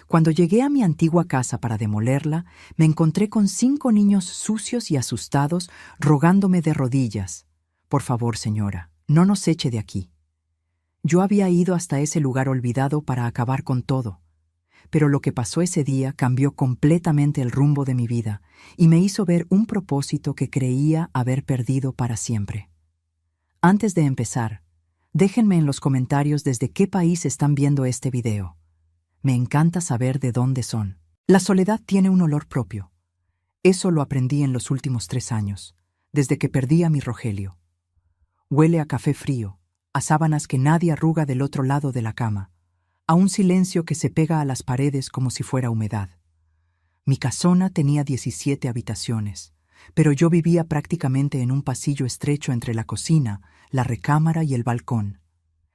Cuando llegué a mi antigua casa para demolerla, me encontré con 5 niños sucios y asustados rogándome de rodillas: «Por favor, señora, no nos eche de aquí». Yo había ido hasta ese lugar olvidado para acabar con todo, pero lo que pasó ese día cambió completamente el rumbo de mi vida y me hizo ver un propósito que creía haber perdido para siempre. Antes de empezar, déjenme en los comentarios desde qué país están viendo este video. Me encanta saber de dónde son. La soledad tiene un olor propio. Eso lo aprendí en los últimos 3 años, desde que perdí a mi Rogelio. Huele a café frío, a sábanas que nadie arruga del otro lado de la cama, a un silencio que se pega a las paredes como si fuera humedad. Mi casona tenía 17 habitaciones, pero yo vivía prácticamente en un pasillo estrecho entre la cocina, la recámara y el balcón.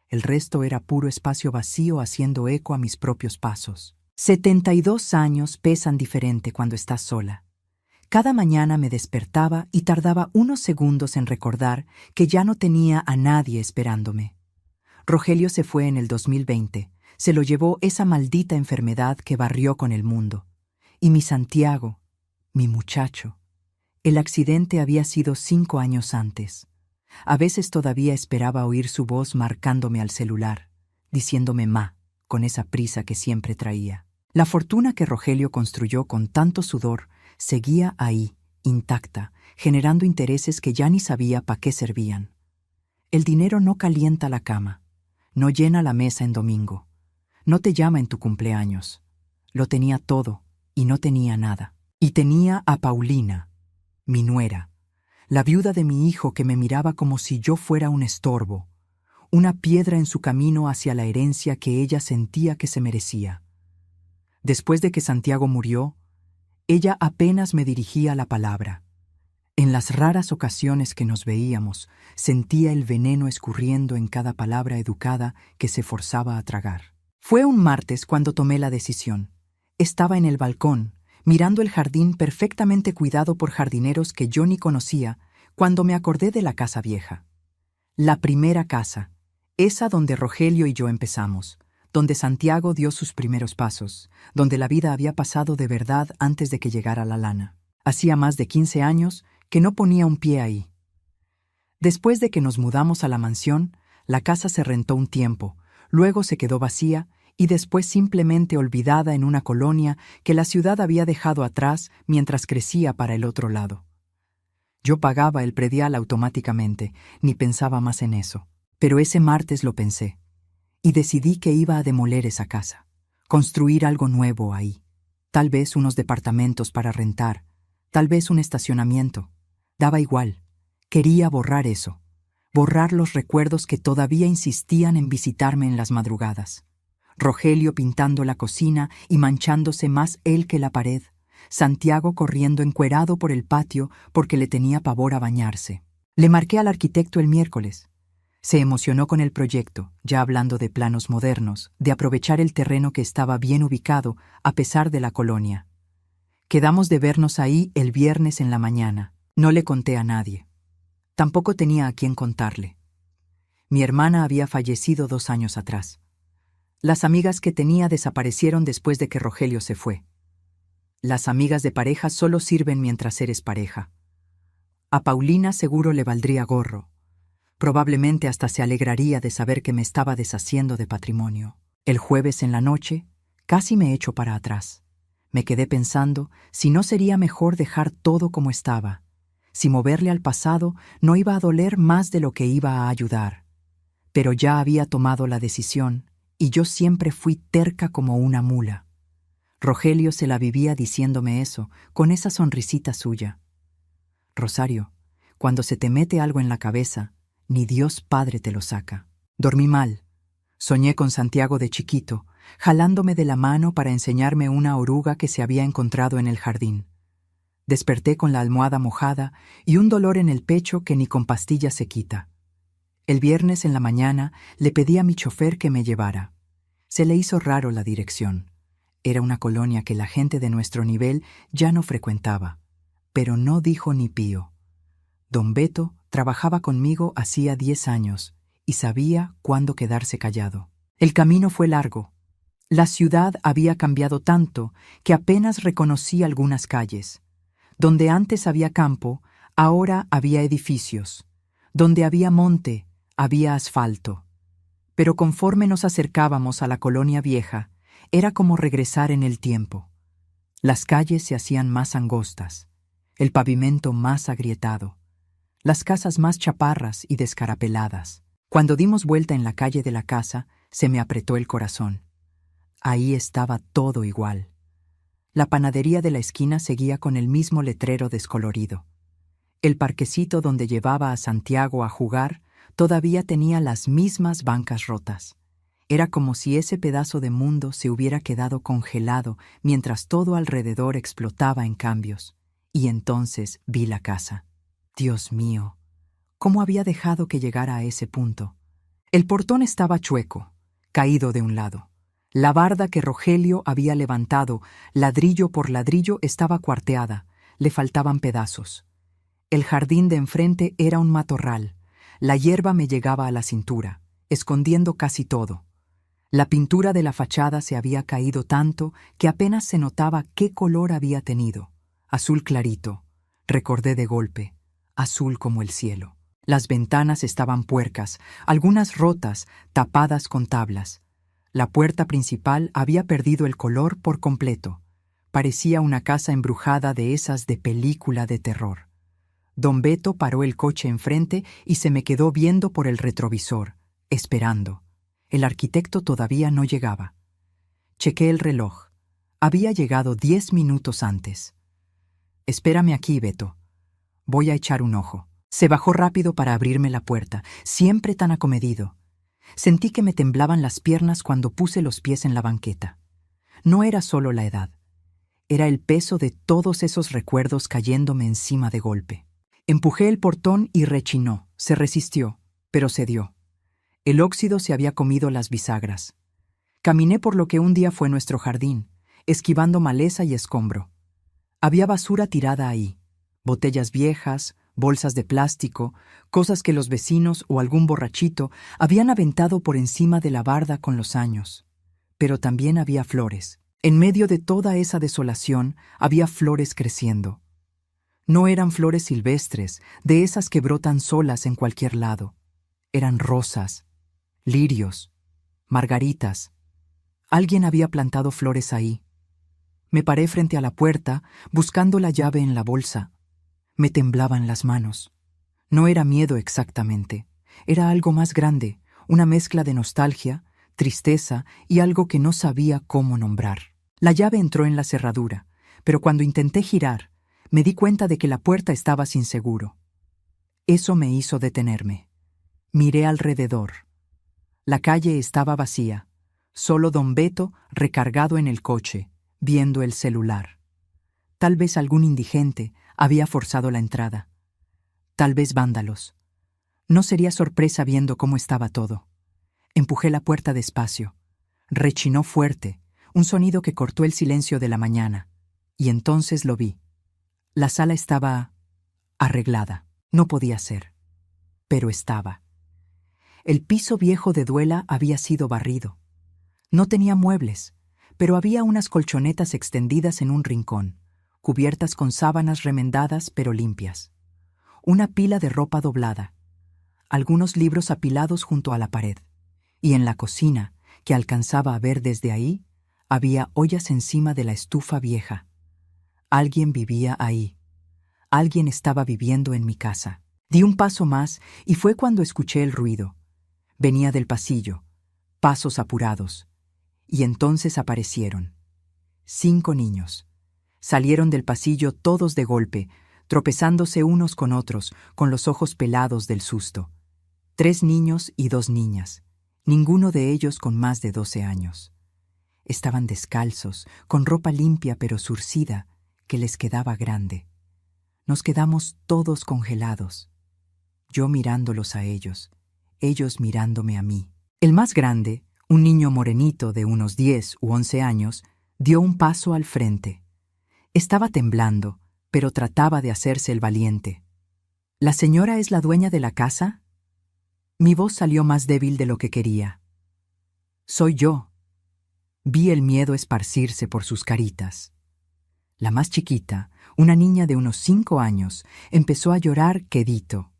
El resto era puro espacio vacío haciendo eco a mis propios pasos. 72 años pesan diferente cuando estás sola. Cada mañana me despertaba y tardaba unos segundos en recordar que ya no tenía a nadie esperándome. Rogelio se fue en el 2020, se lo llevó esa maldita enfermedad que barrió con el mundo. Y mi Santiago, mi muchacho, el accidente había sido 5 años antes. A veces todavía esperaba oír su voz marcándome al celular, diciéndome «ma», con esa prisa que siempre traía. La fortuna que Rogelio construyó con tanto sudor seguía ahí, intacta, generando intereses que ya ni sabía para qué servían. El dinero no calienta la cama, no llena la mesa en domingo, no te llama en tu cumpleaños. Lo tenía todo y no tenía nada. Y tenía a Paulina, mi nuera, la viuda de mi hijo, que me miraba como si yo fuera un estorbo, una piedra en su camino hacia la herencia que ella sentía que se merecía. Después de que Santiago murió, ella apenas me dirigía la palabra. En las raras ocasiones que nos veíamos, sentía el veneno escurriendo en cada palabra educada que se forzaba a tragar. Fue un martes cuando tomé la decisión. Estaba en el balcón, mirando el jardín perfectamente cuidado por jardineros que yo ni conocía, cuando me acordé de la casa vieja. La primera casa, esa donde Rogelio y yo empezamos, donde Santiago dio sus primeros pasos, donde la vida había pasado de verdad antes de que llegara la lana. Hacía más de 15 años que no ponía un pie ahí. Después de que nos mudamos a la mansión, la casa se rentó un tiempo, luego se quedó vacía y después simplemente olvidada en una colonia que la ciudad había dejado atrás mientras crecía para el otro lado. Yo pagaba el predial automáticamente, ni pensaba más en eso. Pero ese martes lo pensé, y decidí que iba a demoler esa casa, construir algo nuevo ahí. Tal vez unos departamentos para rentar, tal vez un estacionamiento. Daba igual. Quería borrar eso, borrar los recuerdos que todavía insistían en visitarme en las madrugadas. Rogelio pintando la cocina y manchándose más él que la pared. Santiago corriendo encuerado por el patio porque le tenía pavor a bañarse. Le marqué al arquitecto el miércoles. Se emocionó con el proyecto, ya hablando de planos modernos, de aprovechar el terreno que estaba bien ubicado a pesar de la colonia. Quedamos de vernos ahí el viernes en la mañana. No le conté a nadie. Tampoco tenía a quién contarle. Mi hermana había fallecido 2 años atrás. Las amigas que tenía desaparecieron después de que Rogelio se fue. Las amigas de pareja solo sirven mientras eres pareja. A Paulina seguro le valdría gorro. Probablemente hasta se alegraría de saber que me estaba deshaciendo de patrimonio. El jueves en la noche, casi me echo para atrás. Me quedé pensando si no sería mejor dejar todo como estaba, si moverle al pasado no iba a doler más de lo que iba a ayudar. Pero ya había tomado la decisión, y yo siempre fui terca como una mula. Rogelio se la vivía diciéndome eso, con esa sonrisita suya. Rosario, cuando se te mete algo en la cabeza, ni Dios Padre te lo saca. Dormí mal. Soñé con Santiago de chiquito, jalándome de la mano para enseñarme una oruga que se había encontrado en el jardín. Desperté con la almohada mojada y un dolor en el pecho que ni con pastillas se quita. El viernes en la mañana le pedí a mi chofer que me llevara. Se le hizo raro la dirección. Era una colonia que la gente de nuestro nivel ya no frecuentaba, pero no dijo ni pío. Don Beto trabajaba conmigo hacía 10 años y sabía cuándo quedarse callado. El camino fue largo, La ciudad había cambiado tanto que apenas reconocí algunas calles. Donde antes había campo, ahora había edificios. Donde había monte, había asfalto. Pero conforme nos acercábamos a la colonia vieja, era como regresar en el tiempo. Las calles se hacían más angostas, el pavimento más agrietado, las casas más chaparras y descarapeladas. Cuando dimos vuelta en la calle de la casa, se me apretó el corazón. Ahí estaba todo igual. La panadería de la esquina seguía con el mismo letrero descolorido. El parquecito donde llevaba a Santiago a jugar todavía tenía las mismas bancas rotas. Era como si ese pedazo de mundo se hubiera quedado congelado mientras todo alrededor explotaba en cambios. Y entonces vi la casa. Dios mío, ¿cómo había dejado que llegara a ese punto? El portón estaba chueco, caído de un lado. La barda que Rogelio había levantado, ladrillo por ladrillo, estaba cuarteada, le faltaban pedazos. El jardín de enfrente era un matorral. La hierba me llegaba a la cintura, escondiendo casi todo. La pintura de la fachada se había caído tanto que apenas se notaba qué color había tenido. Azul clarito, recordé de golpe, azul como el cielo. Las ventanas estaban puercas, algunas rotas, tapadas con tablas. La puerta principal había perdido el color por completo. Parecía una casa embrujada de esas de película de terror. Don Beto paró el coche enfrente y se me quedó viendo por el retrovisor, esperando. El arquitecto todavía no llegaba. Chequé el reloj. Había llegado 10 minutos antes. «Espérame aquí, Beto. Voy a echar un ojo». Se bajó rápido para abrirme la puerta, siempre tan acomedido. Sentí que me temblaban las piernas cuando puse los pies en la banqueta. No era solo la edad. Era el peso de todos esos recuerdos cayéndome encima de golpe. Empujé el portón y rechinó. Se resistió, pero cedió. El óxido se había comido las bisagras. Caminé por lo que un día fue nuestro jardín, esquivando maleza y escombro. Había basura tirada ahí, botellas viejas, bolsas de plástico, cosas que los vecinos o algún borrachito habían aventado por encima de la barda con los años. Pero también había flores. En medio de toda esa desolación había flores creciendo. No eran flores silvestres, de esas que brotan solas en cualquier lado. Eran rosas, lirios, margaritas. Alguien había plantado flores ahí. Me paré frente a la puerta, buscando la llave en la bolsa. Me temblaban las manos. No era miedo exactamente. Era algo más grande, una mezcla de nostalgia, tristeza y algo que no sabía cómo nombrar. La llave entró en la cerradura, pero cuando intenté girar, me di cuenta de que la puerta estaba sin seguro. Eso me hizo detenerme. Miré alrededor. La calle estaba vacía, solo don Beto recargado en el coche, viendo el celular. Tal vez algún indigente había forzado la entrada. Tal vez vándalos. No sería sorpresa viendo cómo estaba todo. Empujé la puerta despacio. Rechinó fuerte, un sonido que cortó el silencio de la mañana. Y entonces lo vi. La sala estaba arreglada. No podía ser. Pero estaba. El piso viejo de duela había sido barrido. No tenía muebles, pero había unas colchonetas extendidas en un rincón, cubiertas con sábanas remendadas pero limpias. Una pila de ropa doblada. Algunos libros apilados junto a la pared. Y en la cocina, que alcanzaba a ver desde ahí, había ollas encima de la estufa vieja. Alguien vivía ahí. Alguien estaba viviendo en mi casa. Di un paso más y fue cuando escuché el ruido. Venía del pasillo, pasos apurados. Y entonces aparecieron. 5 niños. Salieron del pasillo todos de golpe, tropezándose unos con otros, con los ojos pelados del susto. 3 niños y 2 niñas, ninguno de ellos con más de 12 años. Estaban descalzos, con ropa limpia pero zurcida, que les quedaba grande. Nos quedamos todos congelados. Yo mirándolos a ellos mirándome a mí. El más grande, un niño morenito de unos 10 u 11 años, dio un paso al frente. Estaba temblando, pero trataba de hacerse el valiente. ¿La señora es la dueña de la casa? Mi voz salió más débil de lo que quería. Soy yo. Vi el miedo esparcirse por sus caritas. La más chiquita, una niña de unos 5 años, empezó a llorar quedito.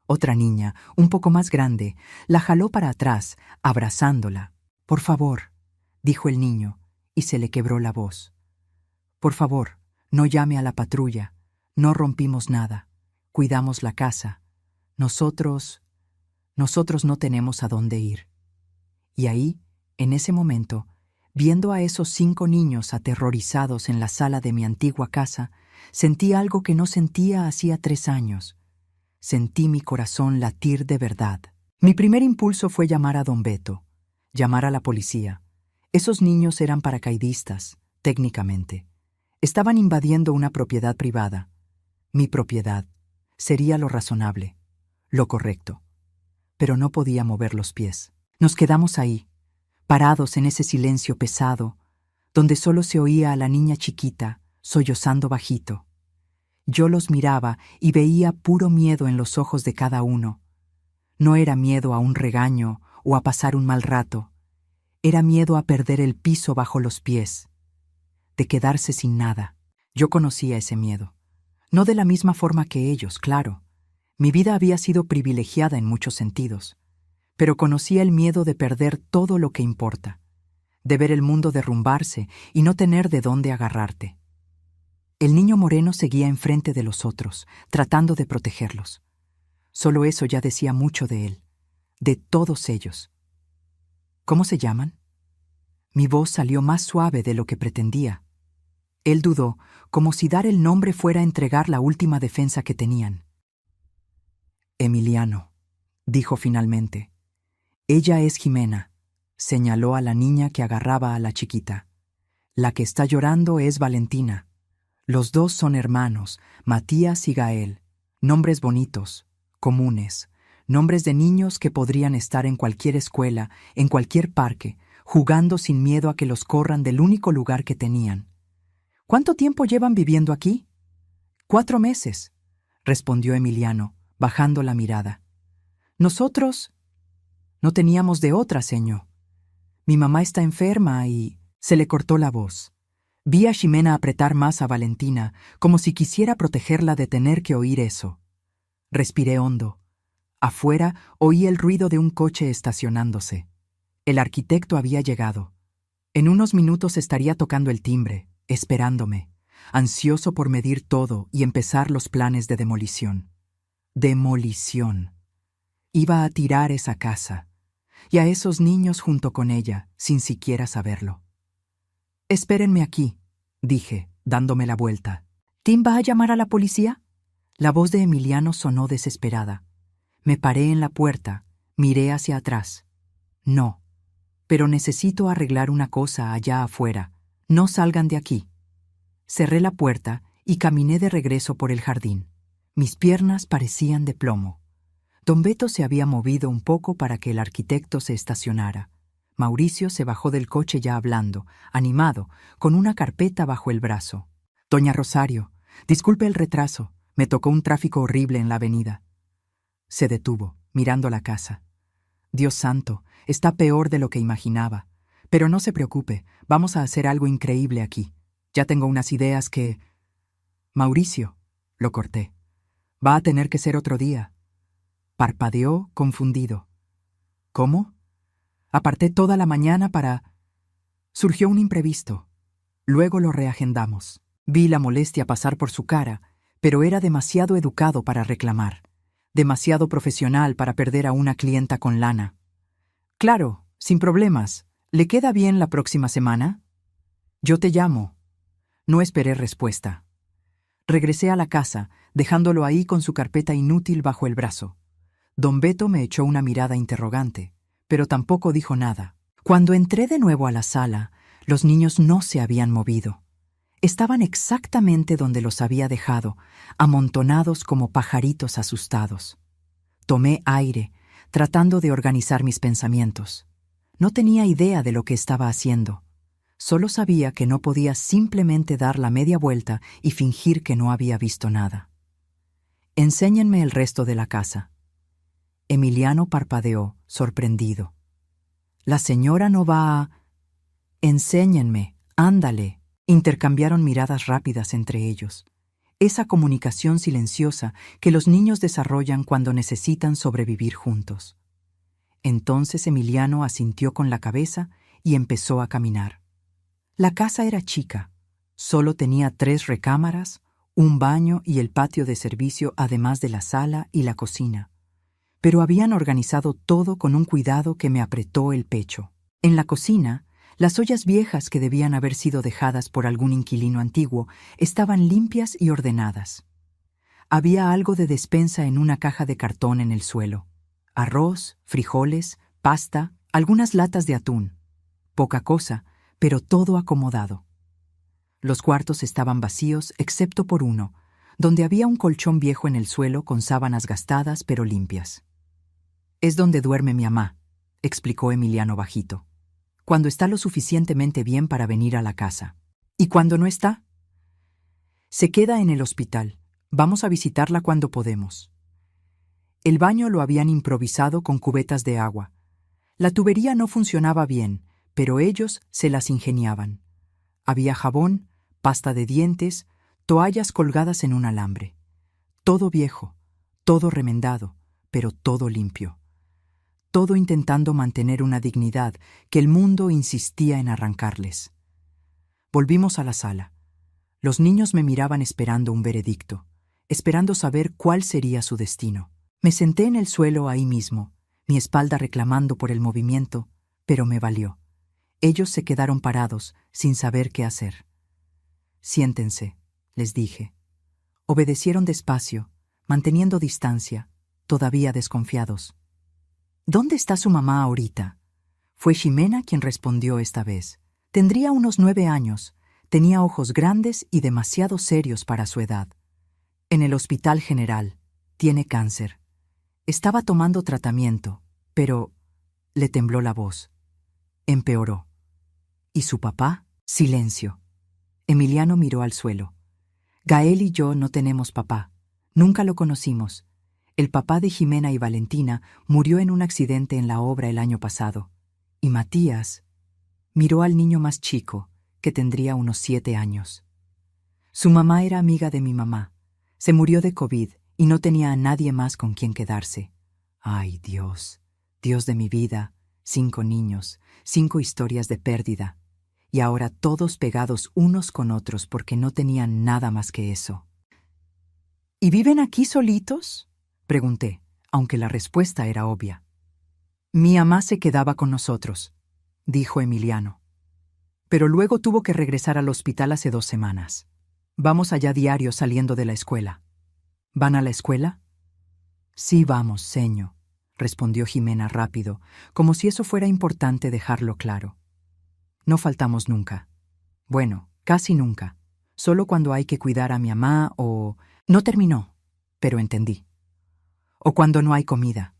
Otra niña, un poco más grande, la jaló para atrás, abrazándola. «Por favor», dijo el niño, y se le quebró la voz. «Por favor, no llame a la patrulla. No rompimos nada. Cuidamos la casa. Nosotros no tenemos a dónde ir». Y ahí, en ese momento, viendo a esos 5 niños aterrorizados en la sala de mi antigua casa, sentí algo que no sentía hacía 3 años. Sentí mi corazón latir de verdad. Mi primer impulso fue llamar a don Beto, llamar a la policía. Esos niños eran paracaidistas, técnicamente. Estaban invadiendo una propiedad privada. Mi propiedad. Sería lo razonable, lo correcto. Pero no podía mover los pies. Nos quedamos ahí, parados en ese silencio pesado, donde solo se oía a la niña chiquita, sollozando bajito. Yo los miraba y veía puro miedo en los ojos de cada uno. No era miedo a un regaño o a pasar un mal rato. Era miedo a perder el piso bajo los pies, de quedarse sin nada. Yo conocía ese miedo. No de la misma forma que ellos, claro. Mi vida había sido privilegiada en muchos sentidos. Pero conocía el miedo de perder todo lo que importa, de ver el mundo derrumbarse y no tener de dónde agarrarte. El niño moreno seguía enfrente de los otros, tratando de protegerlos. Solo eso ya decía mucho de él, de todos ellos. ¿Cómo se llaman? Mi voz salió más suave de lo que pretendía. Él dudó, como si dar el nombre fuera a entregar la última defensa que tenían. Emiliano, dijo finalmente. Ella es Jimena, señaló a la niña que agarraba a la chiquita. La que está llorando es Valentina. Los dos son hermanos, Matías y Gael. Nombres bonitos, comunes, nombres de niños que podrían estar en cualquier escuela, en cualquier parque, jugando sin miedo a que los corran del único lugar que tenían. ¿Cuánto tiempo llevan viviendo aquí? 4 meses, respondió Emiliano, bajando la mirada. Nosotros no teníamos de otra, señor. Mi mamá está enferma y... Se le cortó la voz. Vi a Ximena apretar más a Valentina, como si quisiera protegerla de tener que oír eso. Respiré hondo. Afuera oí el ruido de un coche estacionándose. El arquitecto había llegado. En unos minutos estaría tocando el timbre, esperándome, ansioso por medir todo y empezar los planes de demolición. Demolición. Iba a tirar esa casa, y a esos niños junto con ella, sin siquiera saberlo. «Espérenme aquí», dije, dándome la vuelta. «¿Tim va a llamar a la policía?» La voz de Emiliano sonó desesperada. Me paré en la puerta, miré hacia atrás. «No, pero necesito arreglar una cosa allá afuera. No salgan de aquí». Cerré la puerta y caminé de regreso por el jardín. Mis piernas parecían de plomo. Don Beto se había movido un poco para que el arquitecto se estacionara. Mauricio se bajó del coche ya hablando, animado, con una carpeta bajo el brazo. «Doña Rosario, disculpe el retraso. Me tocó un tráfico horrible en la avenida». Se detuvo, mirando la casa. «Dios santo, está peor de lo que imaginaba. Pero no se preocupe, vamos a hacer algo increíble aquí. Ya tengo unas ideas que...» «Mauricio», lo corté. «Va a tener que ser otro día». Parpadeó, confundido. «¿Cómo?» Aparté toda la mañana para... Surgió un imprevisto. Luego lo reagendamos. Vi la molestia pasar por su cara, pero era demasiado educado para reclamar. Demasiado profesional para perder a una clienta con lana. «Claro, sin problemas. ¿Le queda bien la próxima semana?» «Yo te llamo». No esperé respuesta. Regresé a la casa, dejándolo ahí con su carpeta inútil bajo el brazo. Don Beto me echó una mirada interrogante, pero tampoco dijo nada. Cuando entré de nuevo a la sala, los niños no se habían movido. Estaban exactamente donde los había dejado, amontonados como pajaritos asustados. Tomé aire, tratando de organizar mis pensamientos. No tenía idea de lo que estaba haciendo. Solo sabía que no podía simplemente dar la media vuelta y fingir que no había visto nada. «Enséñenme el resto de la casa». Emiliano parpadeó, sorprendido. «La señora no va a...» Enséñenme, ándale. Intercambiaron miradas rápidas entre ellos. Esa comunicación silenciosa que los niños desarrollan cuando necesitan sobrevivir juntos. Entonces Emiliano asintió con la cabeza y empezó a caminar. La casa era chica. Solo tenía 3 recámaras, un baño y el patio de servicio, además de la sala y la cocina. Pero habían organizado todo con un cuidado que me apretó el pecho. En la cocina, las ollas viejas que debían haber sido dejadas por algún inquilino antiguo estaban limpias y ordenadas. Había algo de despensa en una caja de cartón en el suelo. Arroz, frijoles, pasta, algunas latas de atún. Poca cosa, pero todo acomodado. Los cuartos estaban vacíos excepto por uno, donde había un colchón viejo en el suelo con sábanas gastadas pero limpias. «Es donde duerme mi mamá», explicó Emiliano bajito. «Cuando está lo suficientemente bien para venir a la casa. ¿Y cuando no está? Se queda en el hospital. Vamos a visitarla cuando podemos». El baño lo habían improvisado con cubetas de agua. La tubería no funcionaba bien, pero ellos se las ingeniaban. Había jabón, pasta de dientes, toallas colgadas en un alambre. Todo viejo, todo remendado, pero todo limpio. Todo intentando mantener una dignidad que el mundo insistía en arrancarles. Volvimos a la sala. Los niños me miraban esperando un veredicto, esperando saber cuál sería su destino. Me senté en el suelo ahí mismo, mi espalda reclamando por el movimiento, pero me valió. Ellos se quedaron parados, sin saber qué hacer. «Siéntense», les dije. Obedecieron despacio, manteniendo distancia, todavía desconfiados. «¿Dónde está su mamá ahorita?». Fue Ximena quien respondió esta vez. Tendría unos 9 años, tenía ojos grandes y demasiado serios para su edad. «En el Hospital General. Tiene cáncer. Estaba tomando tratamiento, pero…» Le tembló la voz. Empeoró. «¿Y su papá?». Silencio. Emiliano miró al suelo. «Gael y yo no tenemos papá. Nunca lo conocimos. El papá de Ximena y Valentina murió en un accidente en la obra el año pasado. Y Matías…» Miró al niño más chico, que tendría unos 7 años. «Su mamá era amiga de mi mamá. Se murió de COVID y no tenía a nadie más con quien quedarse. Ay, Dios, Dios de mi vida, 5 niños, 5 historias de pérdida. Y ahora todos pegados unos con otros porque no tenían nada más que eso». «¿Y viven aquí solitos?», pregunté, aunque la respuesta era obvia. «Mi mamá se quedaba con nosotros», dijo Emiliano. «Pero luego tuvo que regresar al hospital hace 2 semanas. Vamos allá diario saliendo de la escuela». «¿Van a la escuela?». «Sí, vamos, seño», respondió Ximena rápido, como si eso fuera importante dejarlo claro. «No faltamos nunca. Bueno, casi nunca. Solo cuando hay que cuidar a mi mamá o…». No terminó, pero entendí. «O cuando no hay comida.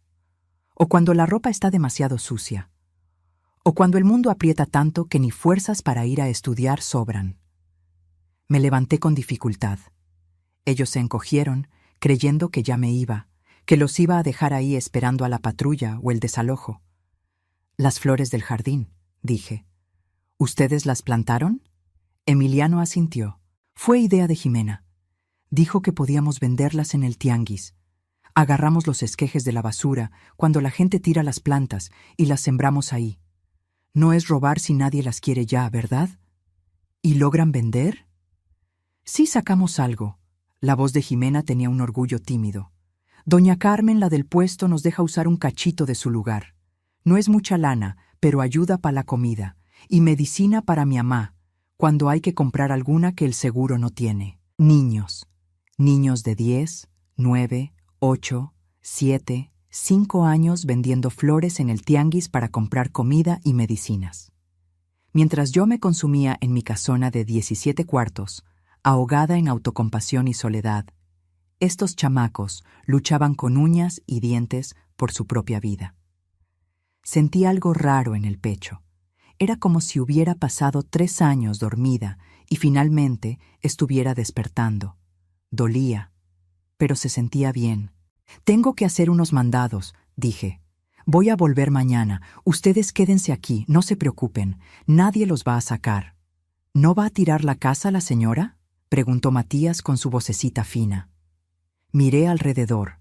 O cuando la ropa está demasiado sucia. O cuando el mundo aprieta tanto que ni fuerzas para ir a estudiar sobran». Me levanté con dificultad. Ellos se encogieron, creyendo que ya me iba, que los iba a dejar ahí esperando a la patrulla o el desalojo. «Las flores del jardín», dije. «¿Ustedes las plantaron?». Emiliano asintió. «Fue idea de Ximena. Dijo que podíamos venderlas en el tianguis. Agarramos los esquejes de la basura cuando la gente tira las plantas y las sembramos ahí. No es robar si nadie las quiere ya, ¿verdad?». «¿Y logran vender?». «Sí sacamos algo». La voz de Ximena tenía un orgullo tímido. «Doña Carmen, la del puesto, nos deja usar un cachito de su lugar. No es mucha lana, pero ayuda para la comida. Y medicina para mi mamá, cuando hay que comprar alguna que el seguro no tiene. Niños. Niños de 10, 9, 8, 7, 5 años vendiendo flores en el tianguis para comprar comida y medicinas. Mientras yo me consumía en mi casona de 17 cuartos, ahogada en autocompasión y soledad, estos chamacos luchaban con uñas y dientes por su propia vida. Sentí algo raro en el pecho. Era como si hubiera pasado 3 años dormida y finalmente estuviera despertando. Dolía, pero se sentía bien. «Tengo que hacer unos mandados», dije. Voy a volver mañana. Ustedes quédense aquí, no se preocupen. Nadie los va a sacar. ¿No va a tirar la casa la señora?, preguntó Matías con su vocecita fina. Miré alrededor,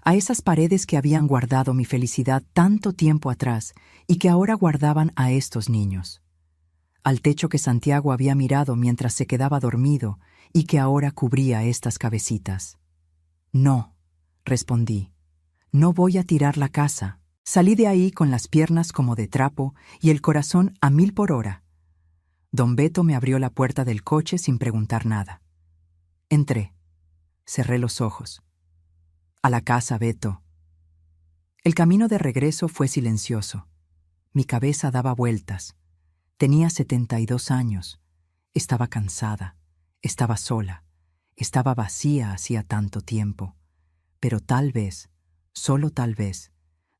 a esas paredes que habían guardado mi felicidad tanto tiempo atrás y que ahora guardaban a estos niños. Al techo que Santiago había mirado mientras se quedaba dormido y que ahora cubría estas cabecitas. No, respondí. No voy a tirar la casa. Salí de ahí con las piernas como de trapo y el corazón a 1000 por hora. Don Beto me abrió la puerta del coche sin preguntar nada. Entré. Cerré los ojos. A la casa, Beto. El camino de regreso fue silencioso. Mi cabeza daba vueltas. Tenía 72 años. Estaba cansada. Estaba sola. Estaba vacía hacía tanto tiempo. Pero tal vez, solo tal vez,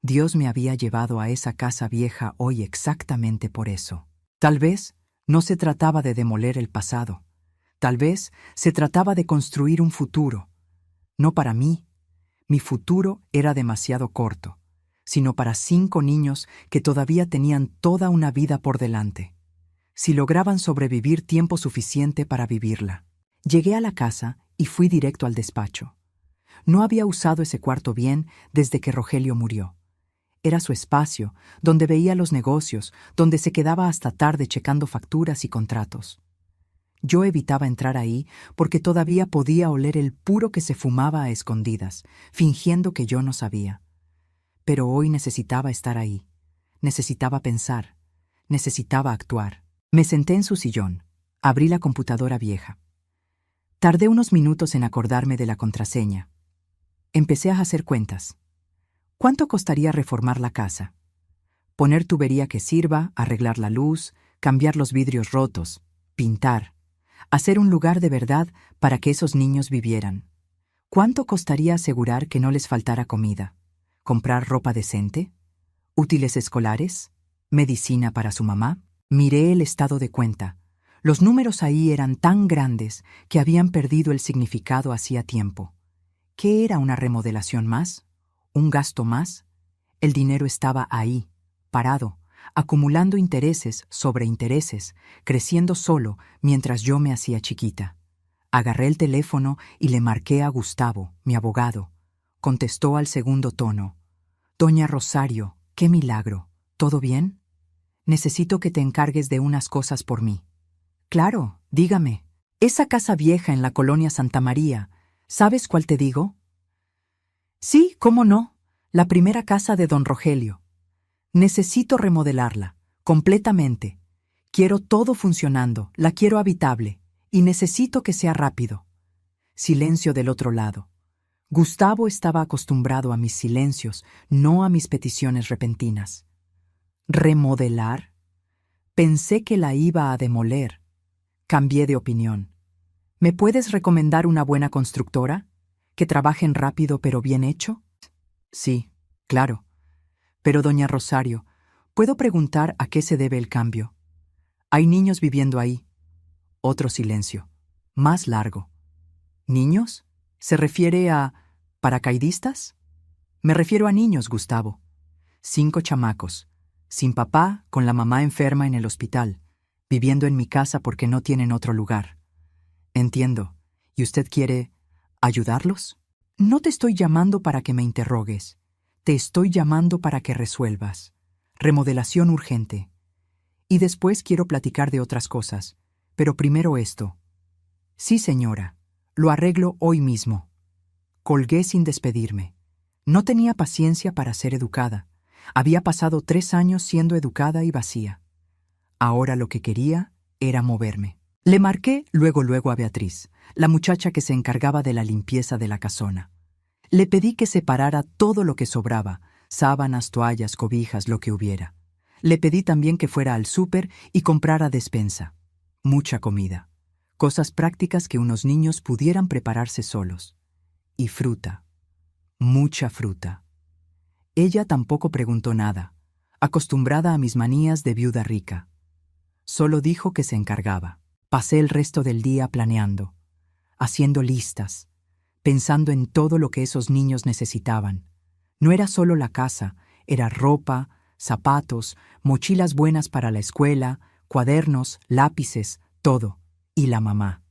Dios me había llevado a esa casa vieja hoy exactamente por eso. Tal vez no se trataba de demoler el pasado. Tal vez se trataba de construir un futuro. No para mí. Mi futuro era demasiado corto, sino para 5 niños que todavía tenían toda una vida por delante, si lograban sobrevivir tiempo suficiente para vivirla. Llegué a la casa y fui directo al despacho. No había usado ese cuarto bien desde que Rogelio murió. Era su espacio, donde veía los negocios, donde se quedaba hasta tarde checando facturas y contratos. Yo evitaba entrar ahí porque todavía podía oler el puro que se fumaba a escondidas, fingiendo que yo no sabía. Pero hoy necesitaba estar ahí. Necesitaba pensar. Necesitaba actuar. Me senté en su sillón. Abrí la computadora vieja. Tardé unos minutos en acordarme de la contraseña. Empecé a hacer cuentas. ¿Cuánto costaría reformar la casa? Poner tubería que sirva, arreglar la luz, cambiar los vidrios rotos, pintar. Hacer un lugar de verdad para que esos niños vivieran. ¿Cuánto costaría asegurar que no les faltara comida? ¿Comprar ropa decente? ¿Útiles escolares? ¿Medicina para su mamá? Miré el estado de cuenta. Los números ahí eran tan grandes que habían perdido el significado hacía tiempo. ¿Qué era una remodelación más? ¿Un gasto más? El dinero estaba ahí, parado, acumulando intereses sobre intereses, creciendo solo mientras yo me hacía chiquita. Agarré el teléfono y le marqué a Gustavo, mi abogado. Contestó al segundo tono. «Doña Rosario, qué milagro. ¿Todo bien? Necesito que te encargues de unas cosas por mí». «Claro, dígame. Esa casa vieja en la colonia Santa María, ¿sabes cuál te digo?» «Sí, cómo no. La primera casa de don Rogelio. Necesito remodelarla, completamente. Quiero todo funcionando, la quiero habitable, y necesito que sea rápido». Silencio del otro lado. Gustavo estaba acostumbrado a mis silencios, no a mis peticiones repentinas. ¿Remodelar? Pensé que la iba a demoler. Cambié de opinión. ¿Me puedes recomendar una buena constructora? ¿Que trabajen rápido pero bien hecho? Sí, claro. Pero, doña Rosario, ¿puedo preguntar a qué se debe el cambio? Hay niños viviendo ahí. Otro silencio. Más largo. ¿Niños? ¿Se refiere a paracaidistas? Me refiero a niños, Gustavo. 5 chamacos. Sin papá, con la mamá enferma en el hospital, viviendo en mi casa porque no tienen otro lugar. Entiendo. ¿Y usted quiere ayudarlos? No te estoy llamando para que me interrogues. Te estoy llamando para que resuelvas. Remodelación urgente. Y después quiero platicar de otras cosas. Pero primero esto. Sí, señora. Lo arreglo hoy mismo. Colgué sin despedirme. No tenía paciencia para ser educada. Había pasado 3 años siendo educada y vacía. Ahora lo que quería era moverme. Le marqué luego a Beatriz, la muchacha que se encargaba de la limpieza de la casona. Le pedí que separara todo lo que sobraba, sábanas, toallas, cobijas, lo que hubiera. Le pedí también que fuera al súper y comprara despensa. Mucha comida. Cosas prácticas que unos niños pudieran prepararse solos. Y fruta. Mucha fruta. Ella tampoco preguntó nada, acostumbrada a mis manías de viuda rica. Solo dijo que se encargaba. Pasé el resto del día planeando, haciendo listas, pensando en todo lo que esos niños necesitaban. No era solo la casa, Era ropa, zapatos, mochilas buenas para la escuela, cuadernos, lápices, todo. Y la mamá.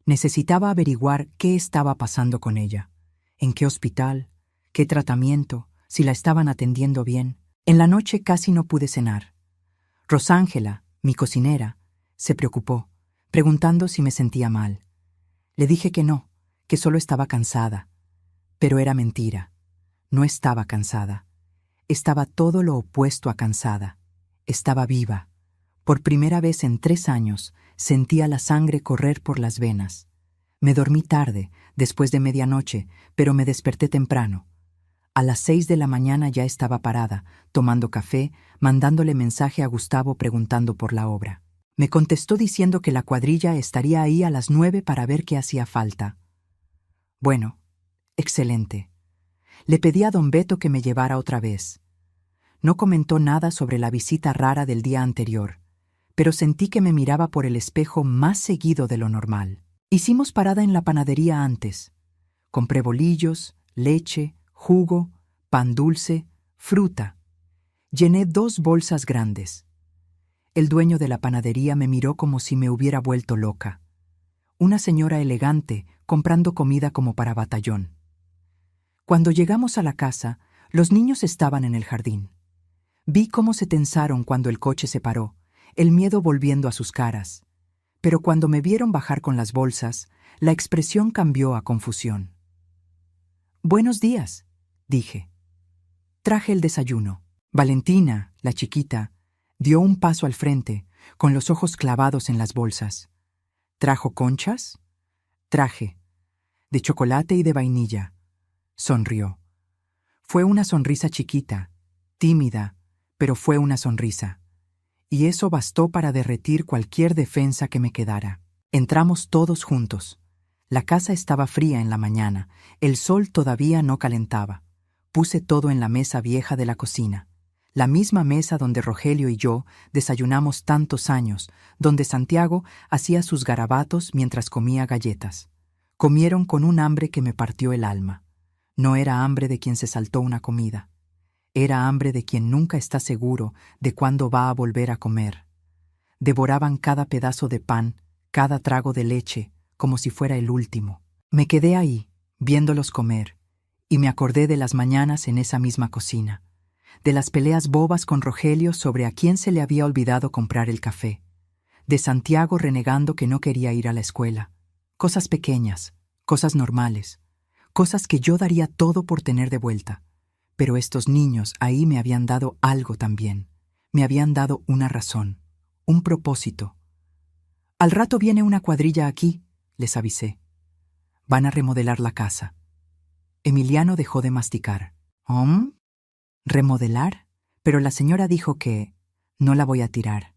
Necesitaba averiguar qué estaba pasando con ella. ¿En qué hospital? ¿Qué tratamiento? Si la estaban atendiendo bien. En la noche casi no pude cenar. Rosángela, mi cocinera, se preocupó, preguntando si me sentía mal. Le dije que no, que solo estaba cansada. Pero era mentira. No estaba cansada. Estaba todo lo opuesto a cansada. Estaba viva. Por primera vez en 3 años sentía la sangre correr por las venas. Me dormí tarde, después de medianoche, pero me desperté temprano. A las 6 de la mañana ya estaba parada, tomando café, mandándole mensaje a Gustavo preguntando por la obra. Me contestó diciendo que la cuadrilla estaría ahí a las 9 para ver qué hacía falta. Bueno, excelente. Le pedí a don Beto que me llevara otra vez. No comentó nada sobre la visita rara del día anterior, pero sentí que me miraba por el espejo más seguido de lo normal. Hicimos parada en la panadería antes. Compré bolillos, leche, jugo, pan dulce, fruta. Llené 2 bolsas grandes. El dueño de la panadería me miró como si me hubiera vuelto loca. Una señora elegante comprando comida como para batallón. Cuando llegamos a la casa, los niños estaban en el jardín. Vi cómo se tensaron cuando el coche se paró, el miedo volviendo a sus caras. Pero cuando me vieron bajar con las bolsas, la expresión cambió a confusión. «Buenos días», dije. Traje el desayuno. Valentina, la chiquita, dio un paso al frente, con los ojos clavados en las bolsas. ¿Trajo conchas? Traje. De chocolate y de vainilla. Sonrió. Fue una sonrisa chiquita, tímida, pero fue una sonrisa. Y eso bastó para derretir cualquier defensa que me quedara. Entramos todos juntos. La casa estaba fría en la mañana, el sol todavía no calentaba. Puse todo en la mesa vieja de la cocina. La misma mesa donde Rogelio y yo desayunamos tantos años, donde Santiago hacía sus garabatos mientras comía galletas. Comieron con un hambre que me partió el alma. No era hambre de quien se saltó una comida. Era hambre de quien nunca está seguro de cuándo va a volver a comer. Devoraban cada pedazo de pan, cada trago de leche, como si fuera el último. Me quedé ahí, viéndolos comer, y me acordé de las mañanas en esa misma cocina, de las peleas bobas con Rogelio sobre a quién se le había olvidado comprar el café, de Santiago renegando que no quería ir a la escuela. Cosas pequeñas, cosas normales, cosas que yo daría todo por tener de vuelta. Pero estos niños ahí me habían dado algo también. Me habían dado una razón, un propósito. «Al rato viene una cuadrilla aquí», les avisé. «Van a remodelar la casa». Emiliano dejó de masticar. ¿Remodelar? Pero la señora dijo que no la voy a tirar.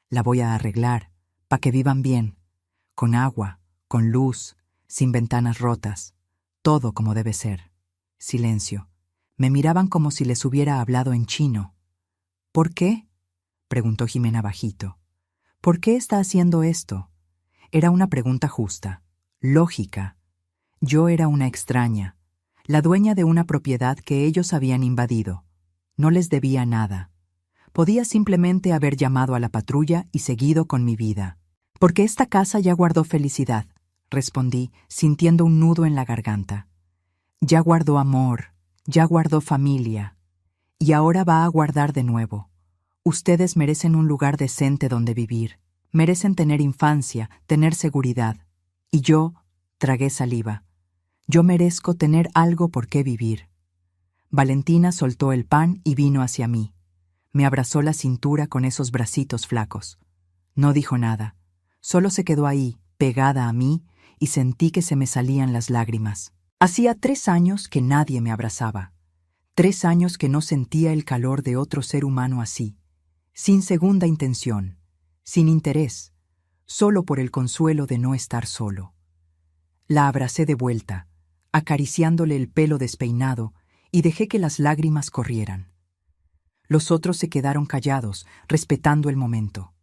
La voy a arreglar, para que vivan bien, con agua, con luz, sin ventanas rotas, todo como debe ser. Silencio. Me miraban como si les hubiera hablado en chino. «¿Por qué?», preguntó Jimena bajito. «¿Por qué está haciendo esto?». Era una pregunta justa, lógica. Yo era una extraña, la dueña de una propiedad que ellos habían invadido. No les debía nada. Podía simplemente haber llamado a la patrulla y seguido con mi vida. «Porque esta casa ya guardó felicidad», respondí, sintiendo un nudo en la garganta. «Ya guardó amor, ya guardó familia, y ahora va a guardar de nuevo. Ustedes merecen un lugar decente donde vivir, merecen tener infancia, tener seguridad. Y yo tragué saliva. Yo merezco tener algo por qué vivir». Valentina soltó el pan y vino hacia mí. Me abrazó la cintura con esos bracitos flacos. No dijo nada, solo se quedó ahí, pegada a mí, y sentí que se me salían las lágrimas. Hacía 3 años que nadie me abrazaba. 3 años que no sentía el calor de otro ser humano así, sin segunda intención, sin interés, solo por el consuelo de no estar solo. La abracé de vuelta, acariciándole el pelo despeinado, y dejé que las lágrimas corrieran. Los otros se quedaron callados, respetando el momento.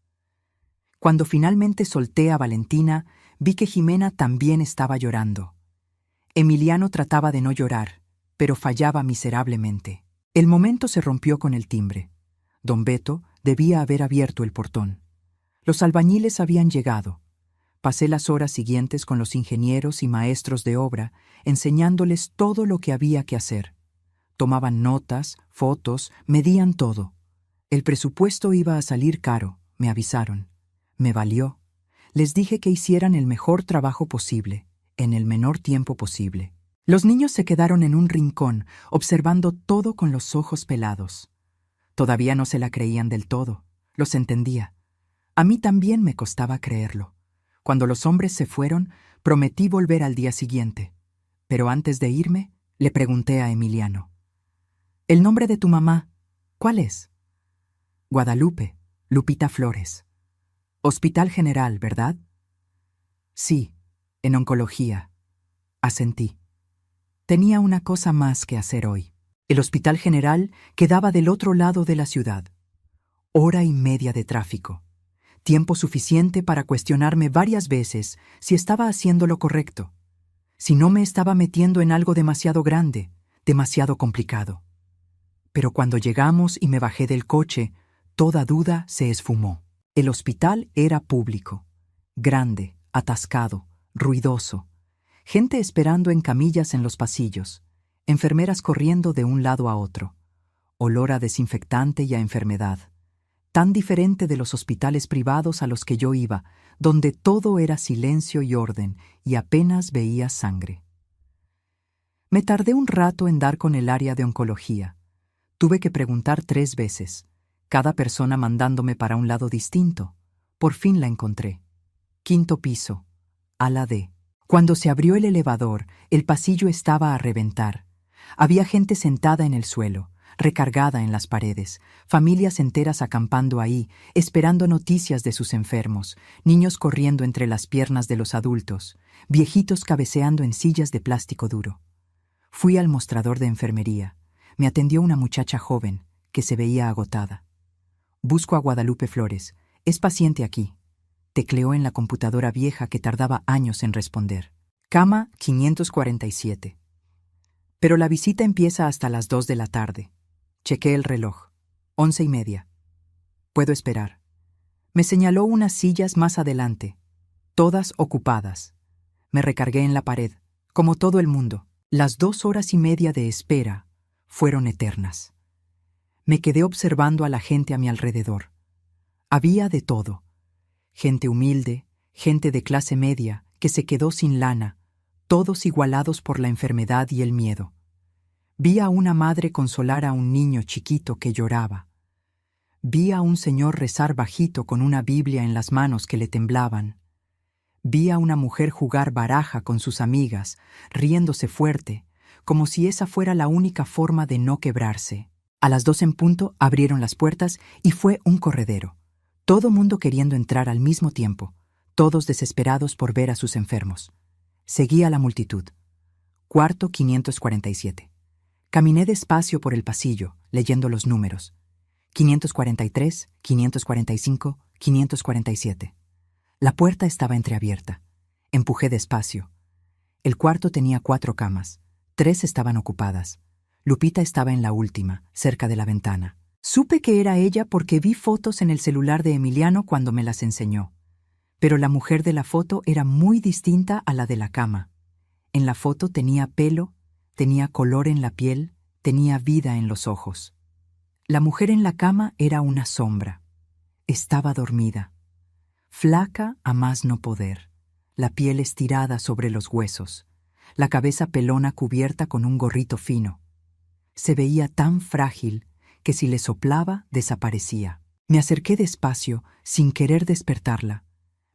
Cuando finalmente solté a Valentina, vi que Jimena también estaba llorando. Emiliano trataba de no llorar, pero fallaba miserablemente. El momento se rompió con el timbre. Don Beto debía haber abierto el portón. Los albañiles habían llegado. Pasé las horas siguientes con los ingenieros y maestros de obra, enseñándoles todo lo que había que hacer. Tomaban notas, fotos, medían todo. El presupuesto iba a salir caro, me avisaron. Me valió. Les dije que hicieran el mejor trabajo posible, en el menor tiempo posible. Los niños se quedaron en un rincón, observando todo con los ojos pelados. Todavía no se la creían del todo. Los entendía. A mí también me costaba creerlo. Cuando los hombres se fueron, prometí volver al día siguiente. Pero antes de irme, le pregunté a Emiliano: «¿El nombre de tu mamá, cuál es?» «Guadalupe, Lupita Flores». «Hospital General, ¿verdad?» «Sí, en oncología», asentí. Tenía una cosa más que hacer hoy. El Hospital General quedaba del otro lado de la ciudad. Hora y media de tráfico. Tiempo suficiente para cuestionarme varias veces si estaba haciendo lo correcto, si no me estaba metiendo en algo demasiado grande, demasiado complicado. Pero cuando llegamos y me bajé del coche, toda duda se esfumó. El hospital era público, grande, atascado, ruidoso. Gente esperando en camillas en los pasillos, enfermeras corriendo de un lado a otro. Olor a desinfectante y a enfermedad. Tan diferente de los hospitales privados a los que yo iba, donde todo era silencio y orden, y apenas veía sangre. Me tardé un rato en dar con el área de oncología. Tuve que preguntar 3 veces, cada persona mandándome para un lado distinto. Por fin la encontré. 5º piso, ala D. Cuando se abrió el elevador, el pasillo estaba a reventar. Había gente sentada en el suelo, recargada en las paredes, familias enteras acampando ahí, esperando noticias de sus enfermos, niños corriendo entre las piernas de los adultos, viejitos cabeceando en sillas de plástico duro. Fui al mostrador de enfermería. Me atendió una muchacha joven, que se veía agotada. «Busco a Guadalupe Flores. Es paciente aquí». Tecleó en la computadora vieja que tardaba años en responder. «Cama 547. Pero la visita empieza hasta las 2 de la tarde. Chequé el reloj. 11:30. Puedo esperar». Me señaló unas sillas más adelante, todas ocupadas. Me recargué en la pared, como todo el mundo. Las 2 horas y media de espera fueron eternas. Me quedé observando a la gente a mi alrededor. Había de todo. Gente humilde, gente de clase media que se quedó sin lana, todos igualados por la enfermedad y el miedo. Vi a una madre consolar a un niño chiquito que lloraba. Vi a un señor rezar bajito con una Biblia en las manos que le temblaban. Vi a una mujer jugar baraja con sus amigas, riéndose fuerte, como si esa fuera la única forma de no quebrarse. A las 2 en punto abrieron las puertas y fue un corredero. Todo mundo queriendo entrar al mismo tiempo, todos desesperados por ver a sus enfermos. Seguí a la multitud. Cuarto 547. Caminé despacio por el pasillo, leyendo los números. 543, 545, 547. La puerta estaba entreabierta. Empujé despacio. El cuarto tenía 4 camas. 3 estaban ocupadas. Lupita estaba en la última, cerca de la ventana. Supe que era ella porque vi fotos en el celular de Emiliano cuando me las enseñó. Pero la mujer de la foto era muy distinta a la de la cama. En la foto tenía pelo, tenía color en la piel, tenía vida en los ojos. La mujer en la cama era una sombra. Estaba dormida. Flaca a más no poder, la piel estirada sobre los huesos, la cabeza pelona cubierta con un gorrito fino. Se veía tan frágil que si le soplaba desaparecía. Me acerqué despacio, sin querer despertarla.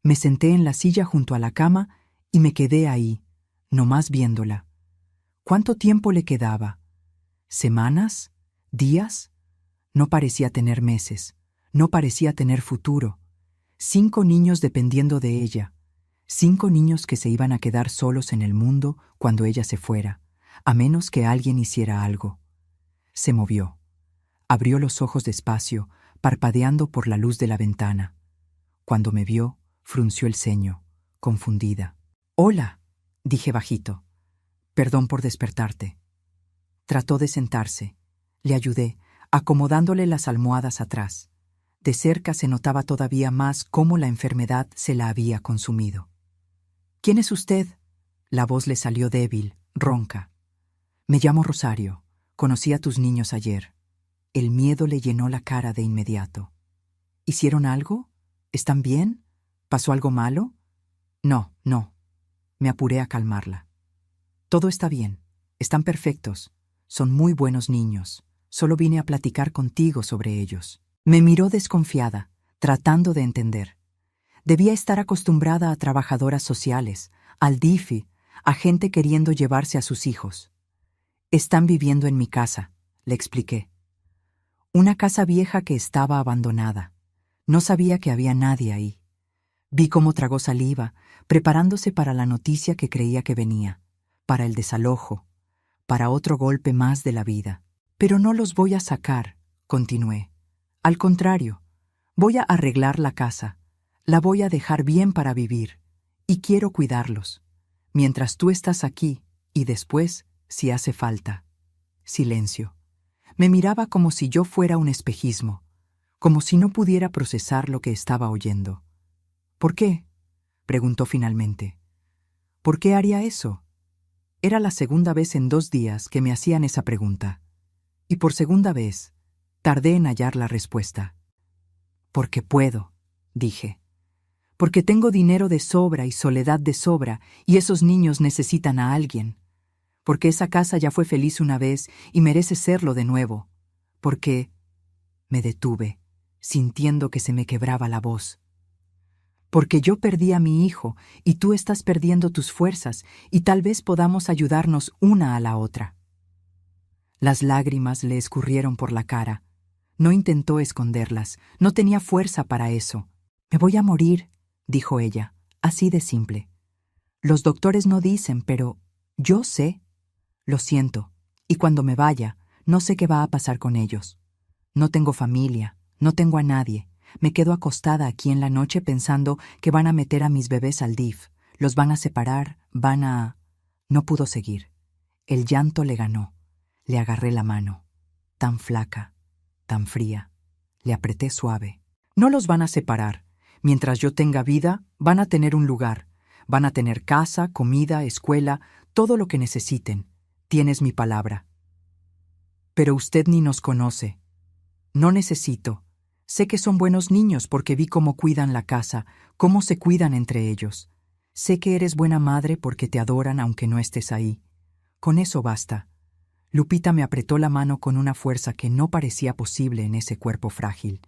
Me senté en la silla junto a la cama y me quedé ahí, nomás viéndola. ¿Cuánto tiempo le quedaba? ¿Semanas? ¿Días? No parecía tener meses, no parecía tener futuro. 5 niños dependiendo de ella, 5 niños que se iban a quedar solos en el mundo cuando ella se fuera, a menos que alguien hiciera algo. Se movió. Abrió los ojos despacio, parpadeando por la luz de la ventana. Cuando me vio, frunció el ceño, confundida. «Hola», dije bajito. «Perdón por despertarte». Trató de sentarse. Le ayudé, acomodándole las almohadas atrás. De cerca se notaba todavía más cómo la enfermedad se la había consumido. «¿Quién es usted?». La voz le salió débil, ronca. «Me llamo Rosario. Conocí a tus niños ayer». El miedo le llenó la cara de inmediato. «¿Hicieron algo? ¿Están bien? ¿Pasó algo malo?». «No, no». Me apuré a calmarla. «Todo está bien. Están perfectos. Son muy buenos niños. Solo vine a platicar contigo sobre ellos». Me miró desconfiada, tratando de entender. Debía estar acostumbrada a trabajadoras sociales, al DIFI, a gente queriendo llevarse a sus hijos. «Están viviendo en mi casa», le expliqué. Una casa vieja que estaba abandonada. No sabía que había nadie ahí. Vi cómo tragó saliva, preparándose para la noticia que creía que venía, para el desalojo, para otro golpe más de la vida. «Pero no los voy a sacar», continué. «Al contrario, voy a arreglar la casa, la voy a dejar bien para vivir, y quiero cuidarlos, mientras tú estás aquí y después, si hace falta». Silencio. Me miraba como si yo fuera un espejismo, como si no pudiera procesar lo que estaba oyendo. «¿Por qué?», preguntó finalmente. «¿Por qué haría eso?». Era la segunda vez en 2 días que me hacían esa pregunta. Y por segunda vez, tardé en hallar la respuesta. «Porque puedo», dije. «Porque tengo dinero de sobra y soledad de sobra, y esos niños necesitan a alguien. Porque esa casa ya fue feliz una vez y merece serlo de nuevo. Porque…». Me detuve, sintiendo que se me quebraba la voz. «Porque yo perdí a mi hijo y tú estás perdiendo tus fuerzas y tal vez podamos ayudarnos una a la otra». Las lágrimas le escurrieron por la cara. No intentó esconderlas, no tenía fuerza para eso. «Me voy a morir», dijo ella, así de simple. «Los doctores no dicen, pero yo sé. Lo siento, y cuando me vaya, no sé qué va a pasar con ellos. No tengo familia, no tengo a nadie. Me quedo acostada aquí en la noche pensando que van a meter a mis bebés al DIF, los van a separar, van a…». No pudo seguir. El llanto le ganó. Le agarré la mano, tan flaca, tan fría. Le apreté suave. «No los van a separar. Mientras yo tenga vida, van a tener un lugar. Van a tener casa, comida, escuela, todo lo que necesiten. Tienes mi palabra». «Pero usted ni nos conoce». «No necesito. Sé que son buenos niños porque vi cómo cuidan la casa, cómo se cuidan entre ellos. Sé que eres buena madre porque te adoran aunque no estés ahí. Con eso basta». Lupita me apretó la mano con una fuerza que no parecía posible en ese cuerpo frágil.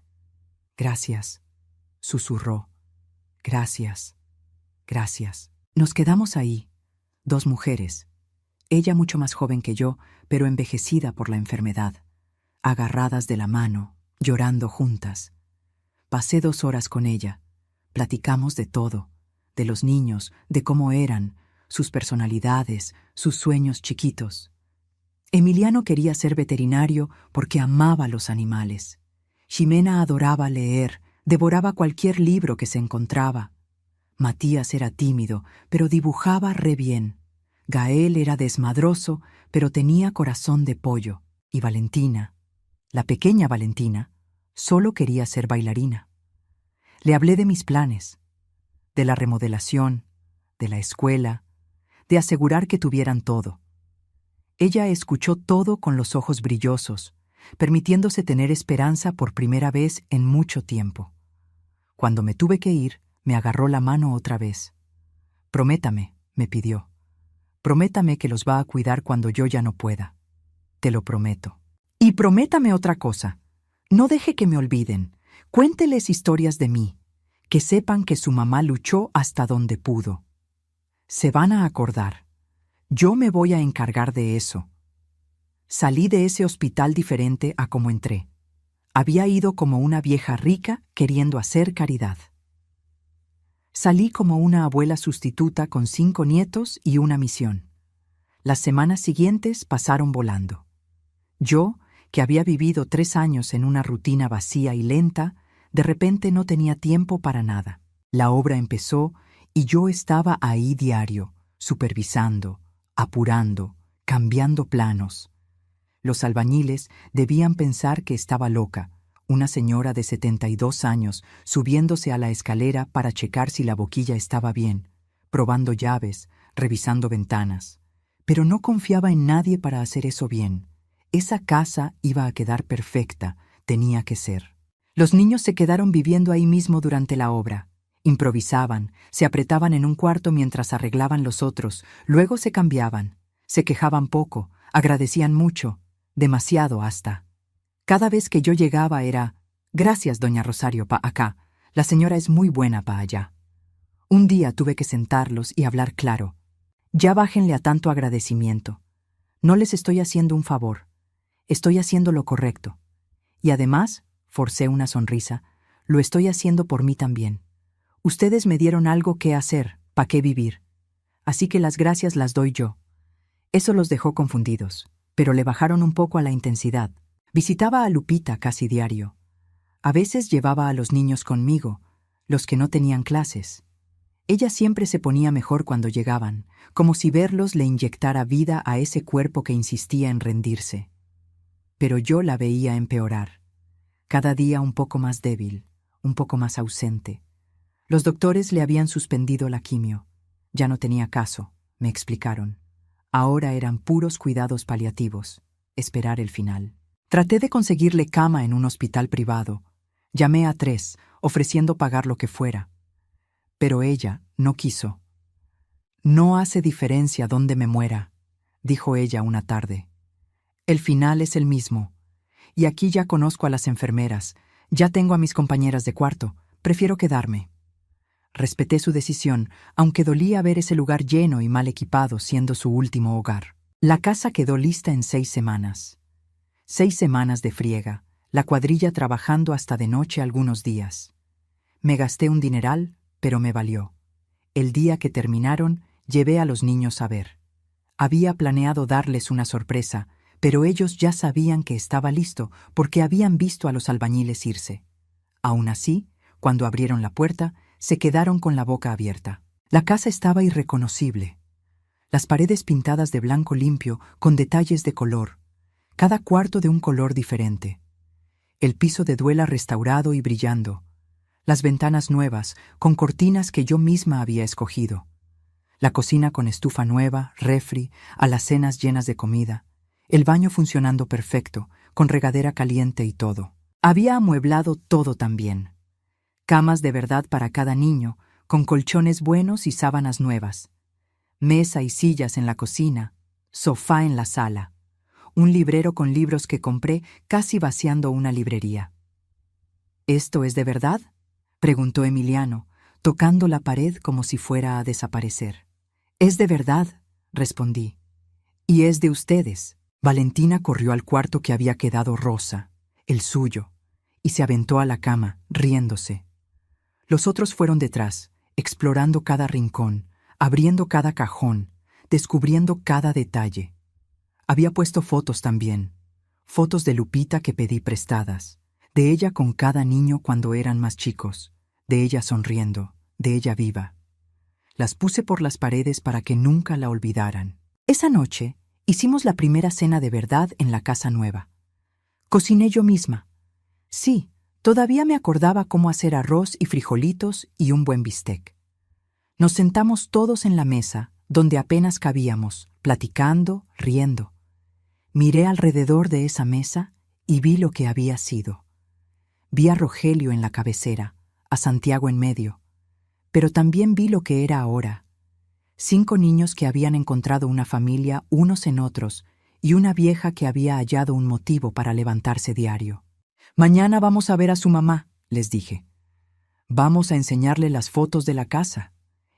«Gracias», susurró. «Gracias, gracias». Nos quedamos ahí, 2 mujeres. Ella mucho más joven que yo, pero envejecida por la enfermedad. Agarradas de la mano, llorando juntas. Pasé 2 horas con ella. Platicamos de todo, de los niños, de cómo eran, sus personalidades, sus sueños chiquitos. Emiliano quería ser veterinario porque amaba los animales. Ximena adoraba leer, devoraba cualquier libro que se encontraba. Matías era tímido, pero dibujaba re bien. Gael era desmadroso, pero tenía corazón de pollo. Y Valentina, la pequeña Valentina, solo quería ser bailarina. Le hablé de mis planes, de la remodelación, de la escuela, de asegurar que tuvieran todo. Ella escuchó todo con los ojos brillosos, permitiéndose tener esperanza por primera vez en mucho tiempo. Cuando me tuve que ir, me agarró la mano otra vez. «Prométame», me pidió. «Prométame que los va a cuidar cuando yo ya no pueda». «Te lo prometo». «Y prométame otra cosa. No deje que me olviden. Cuénteles historias de mí. Que sepan que su mamá luchó hasta donde pudo. Se van a acordar. Yo me voy a encargar de eso». Salí de ese hospital diferente a como entré. Había ido como una vieja rica queriendo hacer caridad. Salí como una abuela sustituta con 5 nietos y una misión. Las semanas siguientes pasaron volando. Yo, que había vivido 3 años en una rutina vacía y lenta, de repente no tenía tiempo para nada. La obra empezó y yo estaba ahí diario, supervisando, apurando, cambiando planos. Los albañiles debían pensar que estaba loca, una señora de 72 años subiéndose a la escalera para checar si la boquilla estaba bien, probando llaves, revisando ventanas. Pero no confiaba en nadie para hacer eso bien. Esa casa iba a quedar perfecta, tenía que ser. Los niños se quedaron viviendo ahí mismo durante la obra. Improvisaban, se apretaban en un cuarto mientras arreglaban los otros, luego se cambiaban. Se quejaban poco, agradecían mucho, demasiado hasta. Cada vez que yo llegaba era, «Gracias, doña Rosario, pa' acá. La señora es muy buena pa' allá». Un día tuve que sentarlos y hablar claro. «Ya bájenle a tanto agradecimiento. No les estoy haciendo un favor. Estoy haciendo lo correcto. Y además», forcé una sonrisa, «lo estoy haciendo por mí también. Ustedes me dieron algo que hacer, pa' qué vivir. Así que las gracias las doy yo». Eso los dejó confundidos, pero le bajaron un poco a la intensidad. Visitaba a Lupita casi diario. A veces llevaba a los niños conmigo, los que no tenían clases. Ella siempre se ponía mejor cuando llegaban, como si verlos le inyectara vida a ese cuerpo que insistía en rendirse. Pero yo la veía empeorar. Cada día un poco más débil, un poco más ausente. Los doctores le habían suspendido la quimio. Ya no tenía caso, me explicaron. Ahora eran puros cuidados paliativos, esperar el final. Traté de conseguirle cama en un hospital privado. Llamé a 3, ofreciendo pagar lo que fuera. Pero ella no quiso. «No hace diferencia dónde me muera», dijo ella una tarde. «El final es el mismo. Y aquí ya conozco a las enfermeras, ya tengo a mis compañeras de cuarto, prefiero quedarme». Respeté su decisión, aunque dolía ver ese lugar lleno y mal equipado siendo su último hogar. La casa quedó lista en 6 semanas. 6 semanas de friega, la cuadrilla trabajando hasta de noche algunos días. Me gasté un dineral, pero me valió. El día que terminaron, llevé a los niños a ver. Había planeado darles una sorpresa, pero ellos ya sabían que estaba listo porque habían visto a los albañiles irse. Aún así, cuando abrieron la puerta, se quedaron con la boca abierta. La casa estaba irreconocible. Las paredes pintadas de blanco limpio con detalles de color, cada cuarto de un color diferente. El piso de duela restaurado y brillando. Las ventanas nuevas, con cortinas que yo misma había escogido. La cocina con estufa nueva, refri, alacenas llenas de comida. El baño funcionando perfecto, con regadera caliente y todo. Había amueblado todo también. Camas de verdad para cada niño, con colchones buenos y sábanas nuevas. Mesa y sillas en la cocina, sofá en la sala. Un librero con libros que compré casi vaciando una librería. «¿Esto es de verdad?», preguntó Emiliano, tocando la pared como si fuera a desaparecer. «Es de verdad», respondí. «Y es de ustedes». Valentina corrió al cuarto que había quedado rosa, el suyo, y se aventó a la cama, riéndose. Los otros fueron detrás, explorando cada rincón, abriendo cada cajón, descubriendo cada detalle. Había puesto fotos también, fotos de Lupita que pedí prestadas, de ella con cada niño cuando eran más chicos, de ella sonriendo, de ella viva. Las puse por las paredes para que nunca la olvidaran. Esa noche hicimos la primera cena de verdad en la casa nueva. Cociné yo misma. Sí, todavía me acordaba cómo hacer arroz y frijolitos y un buen bistec. Nos sentamos todos en la mesa, donde apenas cabíamos, platicando, riendo. Miré alrededor de esa mesa y vi lo que había sido. Vi a Rogelio en la cabecera, a Santiago en medio, pero también vi lo que era ahora. 5 niños que habían encontrado una familia unos en otros y una vieja que había hallado un motivo para levantarse diario. «Mañana vamos a ver a su mamá», les dije. «Vamos a enseñarle las fotos de la casa».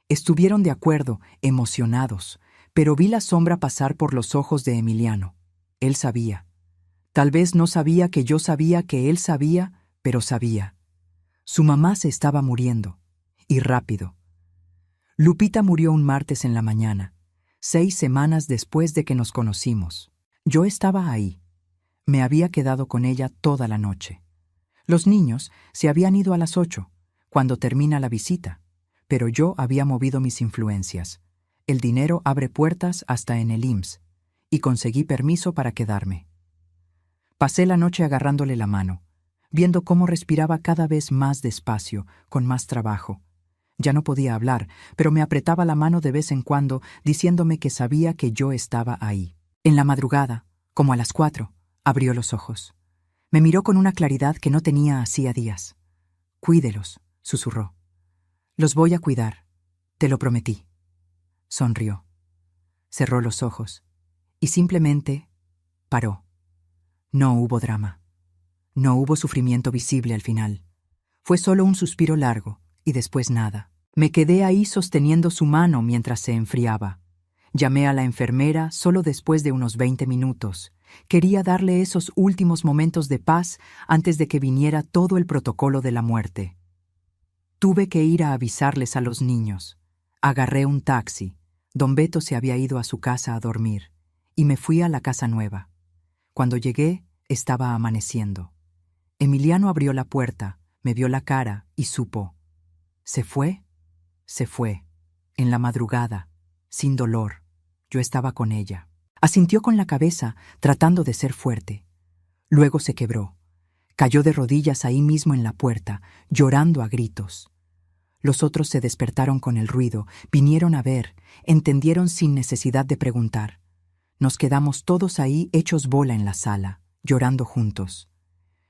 Estuvieron de acuerdo, emocionados, pero vi la sombra pasar por los ojos de Emiliano. Él sabía. Tal vez no sabía que yo sabía que él sabía, pero sabía. Su mamá se estaba muriendo, y rápido. Lupita murió un martes en la mañana, 6 semanas después de que nos conocimos. Yo estaba ahí. Me había quedado con ella toda la noche. Los niños se habían ido a las 8, cuando termina la visita, pero yo había movido mis influencias. El dinero abre puertas hasta en el IMSS, y conseguí permiso para quedarme. Pasé la noche agarrándole la mano, viendo cómo respiraba cada vez más despacio, con más trabajo. Ya no podía hablar, pero me apretaba la mano de vez en cuando, diciéndome que sabía que yo estaba ahí. En la madrugada, como a las 4, abrió los ojos. Me miró con una claridad que no tenía hacía días. «Cuídelos», susurró. «Los voy a cuidar, te lo prometí». Sonrió. Cerró los ojos y simplemente paró. No hubo drama. No hubo sufrimiento visible al final. Fue solo un suspiro largo y después nada. Me quedé ahí sosteniendo su mano mientras se enfriaba. Llamé a la enfermera solo después de unos 20 minutos. Quería darle esos últimos momentos de paz antes de que viniera todo el protocolo de la muerte. Tuve que ir a avisarles a los niños. Agarré un taxi. Don Beto se había ido a su casa a dormir, y me fui a la casa nueva. Cuando llegué, estaba amaneciendo. Emiliano abrió la puerta, me vio la cara y supo. ¿Se fue? Se fue. En la madrugada, sin dolor. Yo estaba con ella. Asintió con la cabeza, tratando de ser fuerte. Luego se quebró. Cayó de rodillas ahí mismo en la puerta, llorando a gritos. Los otros se despertaron con el ruido, vinieron a ver, entendieron sin necesidad de preguntar. Nos quedamos todos ahí hechos bola en la sala, llorando juntos.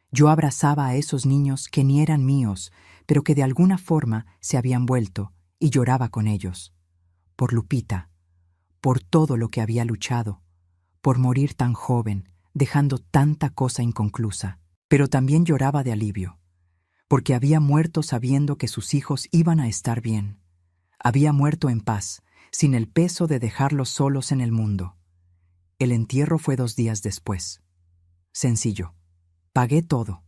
Yo abrazaba a esos niños que ni eran míos, pero que de alguna forma se habían vuelto, y lloraba con ellos. Por Lupita, por todo lo que había luchado, por morir tan joven, dejando tanta cosa inconclusa. Pero también lloraba de alivio, porque había muerto sabiendo que sus hijos iban a estar bien. Había muerto en paz, sin el peso de dejarlos solos en el mundo. El entierro fue 2 días después. Sencillo. Pagué todo.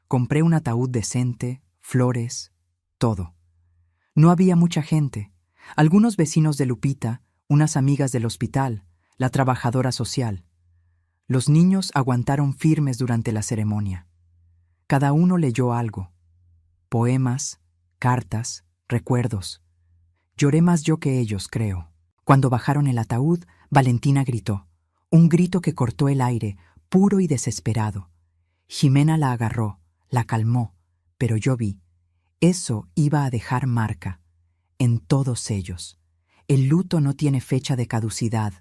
Compré un ataúd decente, flores, todo. No había mucha gente. Algunos vecinos de Lupita, unas amigas del hospital, la trabajadora social. Los niños aguantaron firmes durante la ceremonia. Cada uno leyó algo. Poemas, cartas, recuerdos. Lloré más yo que ellos, creo. Cuando bajaron el ataúd, Valentina gritó. Un grito que cortó el aire, puro y desesperado. Jimena la agarró, la calmó, pero yo vi. Eso iba a dejar marca. En todos ellos. El luto no tiene fecha de caducidad.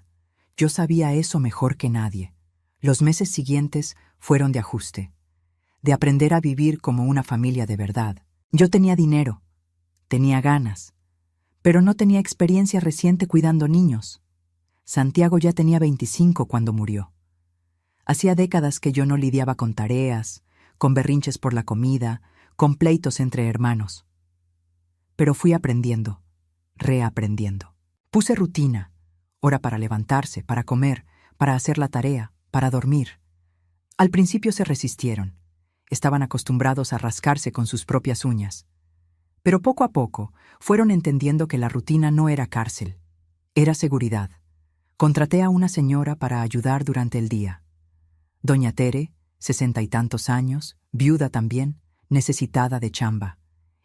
Yo sabía eso mejor que nadie. Los meses siguientes fueron de ajuste. De aprender a vivir como una familia de verdad. Yo tenía dinero, tenía ganas, pero no tenía experiencia reciente cuidando niños. Santiago ya tenía 25 cuando murió. Hacía décadas que yo no lidiaba con tareas, con berrinches por la comida, con pleitos entre hermanos. Pero fui aprendiendo, reaprendiendo. Puse rutina, hora para levantarse, para comer, para hacer la tarea, para dormir. Al principio se resistieron. Estaban acostumbrados a rascarse con sus propias uñas. Pero poco a poco fueron entendiendo que la rutina no era cárcel, era seguridad. Contraté a una señora para ayudar durante el día. Doña Tere, 60 y tantos años, viuda también, necesitada de chamba.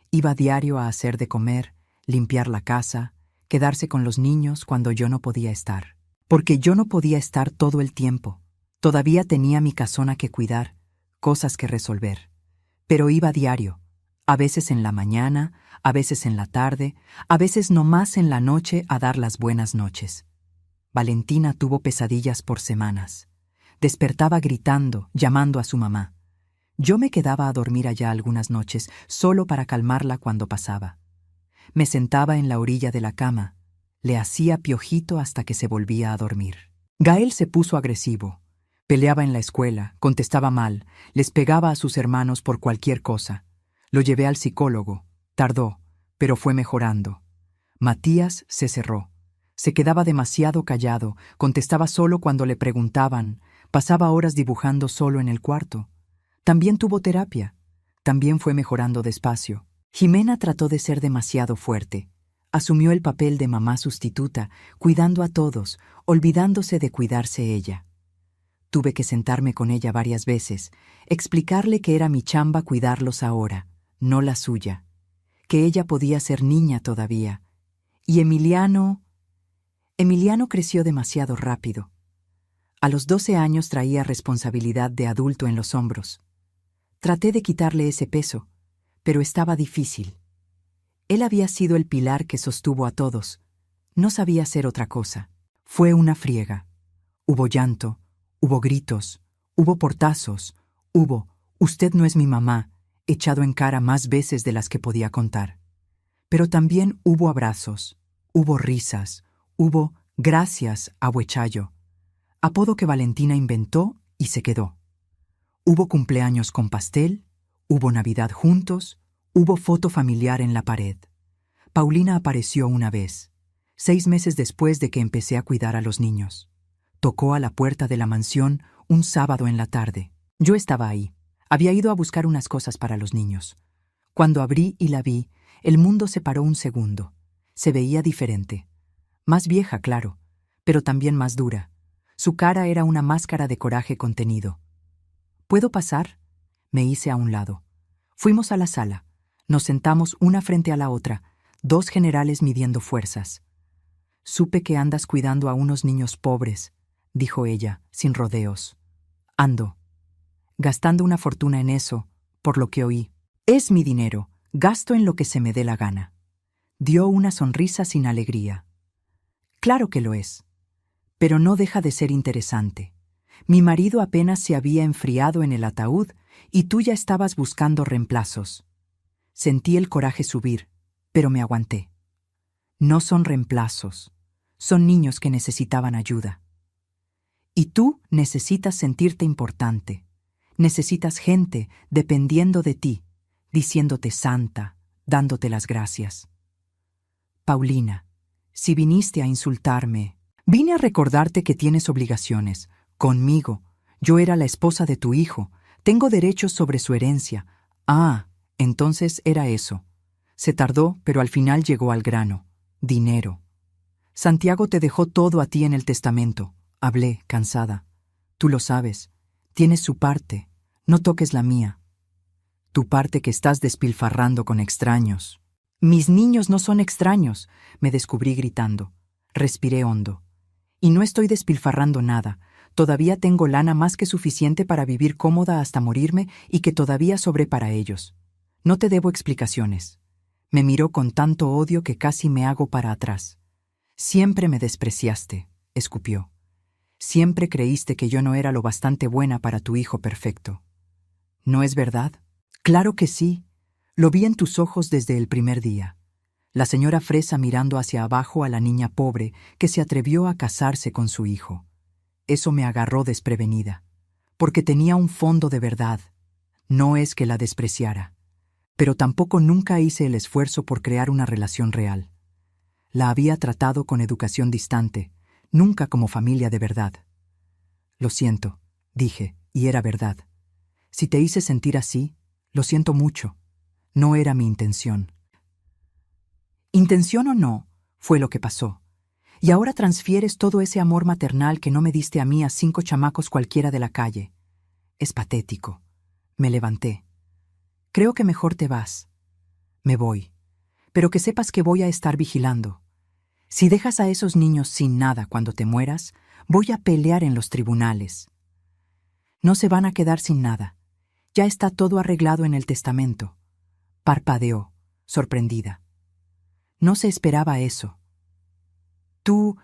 Iba diario a hacer de comer, limpiar la casa, quedarse con los niños cuando yo no podía estar. Porque yo no podía estar todo el tiempo. Todavía tenía mi casona que cuidar, cosas que resolver. Pero iba diario, a veces en la mañana, a veces en la tarde, a veces nomás en la noche a dar las buenas noches. Valentina tuvo pesadillas por semanas. Despertaba gritando, llamando a su mamá. Yo me quedaba a dormir allá algunas noches, solo para calmarla cuando pasaba. Me sentaba en la orilla de la cama, le hacía piojito hasta que se volvía a dormir. Gael se puso agresivo. Peleaba en la escuela, contestaba mal, les pegaba a sus hermanos por cualquier cosa. Lo llevé al psicólogo. Tardó, pero fue mejorando. Matías se cerró. Se quedaba demasiado callado, contestaba solo cuando le preguntaban, pasaba horas dibujando solo en el cuarto. También tuvo terapia. También fue mejorando despacio. Jimena trató de ser demasiado fuerte. Asumió el papel de mamá sustituta, cuidando a todos, olvidándose de cuidarse ella. Tuve que sentarme con ella varias veces, explicarle que era mi chamba cuidarlos ahora, no la suya, que ella podía ser niña todavía. Y Emiliano creció demasiado rápido. A los 12 años traía responsabilidad de adulto en los hombros. Traté de quitarle ese peso, pero estaba difícil. Él había sido el pilar que sostuvo a todos. No sabía hacer otra cosa. Fue una friega. Hubo llanto, hubo gritos, hubo portazos, hubo «Usted no es mi mamá», echado en cara más veces de las que podía contar. Pero también hubo abrazos, hubo risas, hubo «Gracias, abuechayo», apodo que Valentina inventó y se quedó. Hubo cumpleaños con pastel, hubo Navidad juntos, hubo foto familiar en la pared. Paulina apareció una vez, 6 meses después de que empecé a cuidar a los niños. Tocó a la puerta de la mansión un sábado en la tarde. Yo estaba ahí. Había ido a buscar unas cosas para los niños. Cuando abrí y la vi, el mundo se paró un segundo. Se veía diferente. Más vieja, claro, pero también más dura. Su cara era una máscara de coraje contenido. ¿Puedo pasar? Me hice a un lado. Fuimos a la sala. Nos sentamos una frente a la otra, 2 generales midiendo fuerzas. «Supe que andas cuidando a unos niños pobres», dijo ella, sin rodeos. «Ando. Gastando una fortuna en eso, por lo que oí. Es mi dinero, gasto en lo que se me dé la gana». Dio una sonrisa sin alegría. «Claro que lo es. Pero no deja de ser interesante. Mi marido apenas se había enfriado en el ataúd y tú ya estabas buscando reemplazos». Sentí el coraje subir, pero me aguanté. No son reemplazos, son niños que necesitaban ayuda. Y tú necesitas sentirte importante. Necesitas gente dependiendo de ti, diciéndote santa, dándote las gracias. Paulina, si viniste a insultarme, vine a recordarte que tienes obligaciones. Conmigo. Yo era la esposa de tu hijo. Tengo derechos sobre su herencia. Ah, entonces era eso. Se tardó, pero al final llegó al grano. Dinero. Santiago te dejó todo a ti en el testamento. Hablé, cansada. Tú lo sabes. Tienes su parte. No toques la mía. Tu parte que estás despilfarrando con extraños. Mis niños no son extraños, me descubrí gritando. Respiré hondo. Y no estoy despilfarrando nada. Todavía tengo lana más que suficiente para vivir cómoda hasta morirme y que todavía sobré para ellos. No te debo explicaciones. Me miró con tanto odio que casi me hago para atrás. Siempre me despreciaste, escupió. Siempre creíste que yo no era lo bastante buena para tu hijo perfecto. ¿No es verdad? Claro que sí. Lo vi en tus ojos desde el primer día. La señora Fresa mirando hacia abajo a la niña pobre que se atrevió a casarse con su hijo. Eso me agarró desprevenida, porque tenía un fondo de verdad. No es que la despreciara, pero tampoco nunca hice el esfuerzo por crear una relación real. La había tratado con educación distante, nunca como familia de verdad. Lo siento, dije, y era verdad. Si te hice sentir así, lo siento mucho. No era mi intención. Intención o no, fue lo que pasó. Y ahora transfieres todo ese amor maternal que no me diste a mí a 5 chamacos cualquiera de la calle. Es patético. Me levanté. Creo que mejor te vas. Me voy. Pero que sepas que voy a estar vigilando. Si dejas a esos niños sin nada cuando te mueras, voy a pelear en los tribunales. No se van a quedar sin nada. Ya está todo arreglado en el testamento. Parpadeó, sorprendida. No se esperaba eso. ¿Tú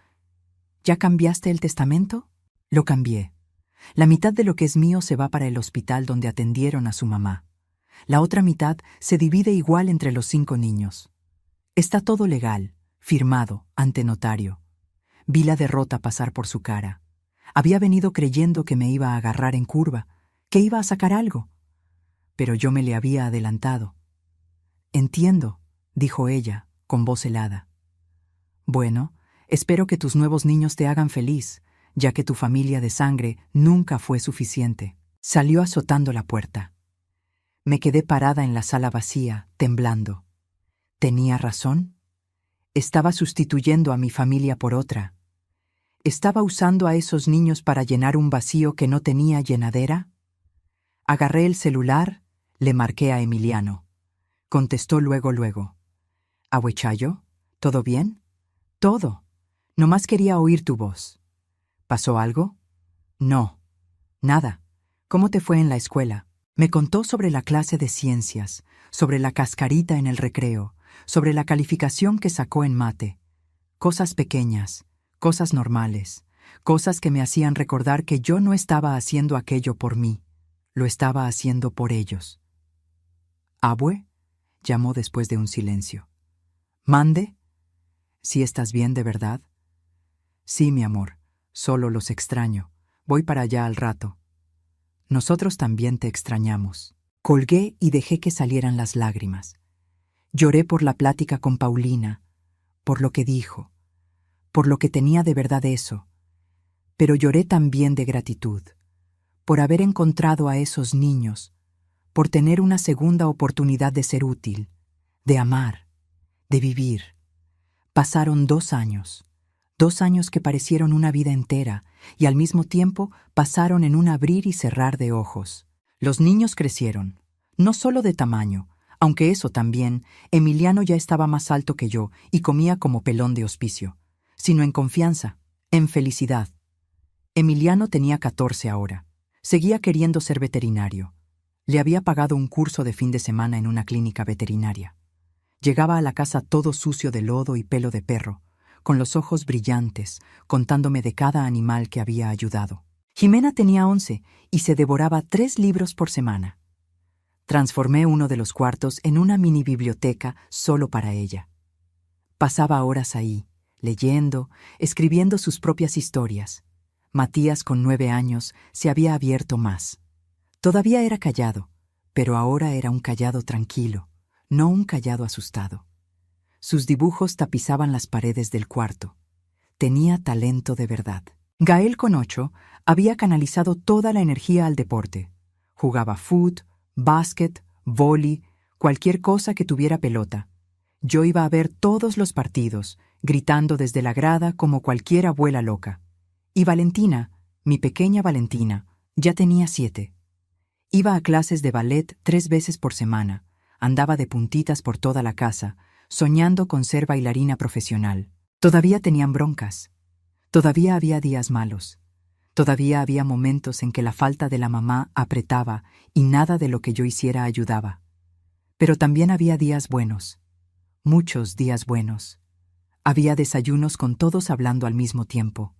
ya cambiaste el testamento? Lo cambié. La mitad de lo que es mío se va para el hospital donde atendieron a su mamá. La otra mitad se divide igual entre los 5 niños. Está todo legal, firmado, ante notario. Vi la derrota pasar por su cara. Había venido creyendo que me iba a agarrar en curva, que iba a sacar algo. Pero yo me le había adelantado. Entiendo, dijo ella, con voz helada. Bueno, espero que tus nuevos niños te hagan feliz, ya que tu familia de sangre nunca fue suficiente. Salió azotando la puerta. Me quedé parada en la sala vacía, temblando. ¿Tenía razón? Estaba sustituyendo a mi familia por otra. ¿Estaba usando a esos niños para llenar un vacío que no tenía llenadera? Agarré el celular, le marqué a Emiliano. Contestó luego. «Abuechayo, ¿todo bien?» «Todo. Nomás quería oír tu voz». «¿Pasó algo?» No, nada. ¿Cómo te fue en la escuela? Me contó sobre la clase de ciencias, sobre la cascarita en el recreo, sobre la calificación que sacó en mate. Cosas pequeñas, cosas normales, cosas que me hacían recordar que yo no estaba haciendo aquello por mí, lo estaba haciendo por ellos. ¿Abue? Llamó después de un silencio. ¿Mande? ¿Sí estás bien de verdad? Sí, mi amor, solo los extraño. Voy para allá al rato. Nosotros también te extrañamos. Colgué y dejé que salieran las lágrimas. Lloré por la plática con Paulina, por lo que dijo, por lo que tenía de verdad eso, pero lloré también de gratitud, por haber encontrado a esos niños, por tener una segunda oportunidad de ser útil, de amar, de vivir. Pasaron 2 años, 2 años que parecieron una vida entera y al mismo tiempo pasaron en un abrir y cerrar de ojos. Los niños crecieron, no solo de tamaño, aunque eso también, Emiliano ya estaba más alto que yo y comía como pelón de hospicio, sino en confianza, en felicidad. Emiliano tenía 14 ahora. Seguía queriendo ser veterinario. Le había pagado un curso de fin de semana en una clínica veterinaria. Llegaba a la casa todo sucio de lodo y pelo de perro, con los ojos brillantes, contándome de cada animal que había ayudado. Jimena tenía 11 y se devoraba 3 libros por semana. Transformé uno de los cuartos en una mini biblioteca solo para ella. Pasaba horas ahí, leyendo, escribiendo sus propias historias. Matías, con 9 años, se había abierto más. Todavía era callado, pero ahora era un callado tranquilo, no un callado asustado. Sus dibujos tapizaban las paredes del cuarto. Tenía talento de verdad. Gael, con 8, había canalizado toda la energía al deporte. Jugaba fútbol, básquet, vóley, cualquier cosa que tuviera pelota. Yo iba a ver todos los partidos, gritando desde la grada como cualquier abuela loca. Y Valentina, mi pequeña Valentina, ya tenía 7. Iba a clases de ballet 3 veces por semana, andaba de puntitas por toda la casa, soñando con ser bailarina profesional. Todavía tenían broncas. Todavía había días malos. Todavía había momentos en que la falta de la mamá apretaba y nada de lo que yo hiciera ayudaba. Pero también había días buenos. Muchos días buenos. Había desayunos con todos hablando al mismo tiempo.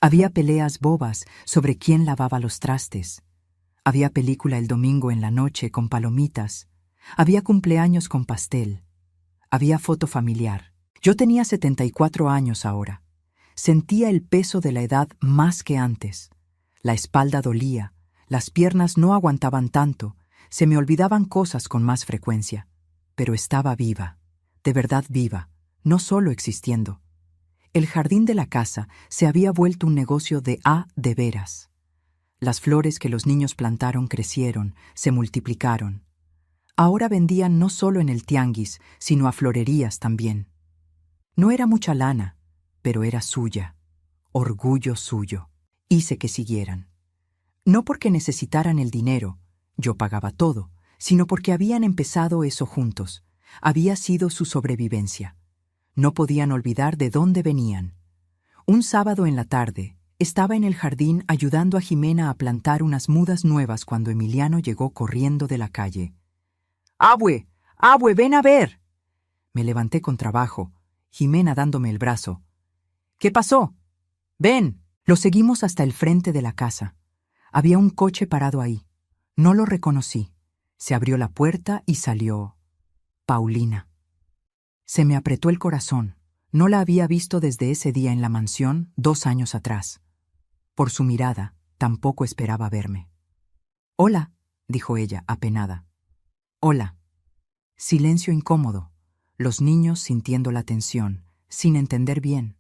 Había peleas bobas sobre quién lavaba los trastes. Había película el domingo en la noche con palomitas. Había cumpleaños con pastel. Había foto familiar. Yo tenía 74 años ahora. Sentía el peso de la edad más que antes. La espalda dolía, las piernas no aguantaban tanto, se me olvidaban cosas con más frecuencia. Pero estaba viva, de verdad viva, no solo existiendo. El jardín de la casa se había vuelto un negocio de veras. Las flores que los niños plantaron crecieron, se multiplicaron. Ahora vendían no solo en el tianguis, sino a florerías también. No era mucha lana, pero era suya, orgullo suyo. Hice que siguieran. No porque necesitaran el dinero, yo pagaba todo, sino porque habían empezado eso juntos. Había sido su sobrevivencia. No podían olvidar de dónde venían. Un sábado en la tarde, estaba en el jardín ayudando a Jimena a plantar unas mudas nuevas cuando Emiliano llegó corriendo de la calle. ¡Abue! ¡Abue, ven a ver! Me levanté con trabajo, Jimena dándome el brazo. ¿Qué pasó? ¡Ven! Lo seguimos hasta el frente de la casa. Había un coche parado ahí. No lo reconocí. Se abrió la puerta y salió Paulina. Se me apretó el corazón. No la había visto desde ese día en la mansión 2 años atrás. Por su mirada, tampoco esperaba verme. «Hola», dijo ella, apenada. «Hola». Silencio incómodo. Los niños sintiendo la tensión, sin entender bien.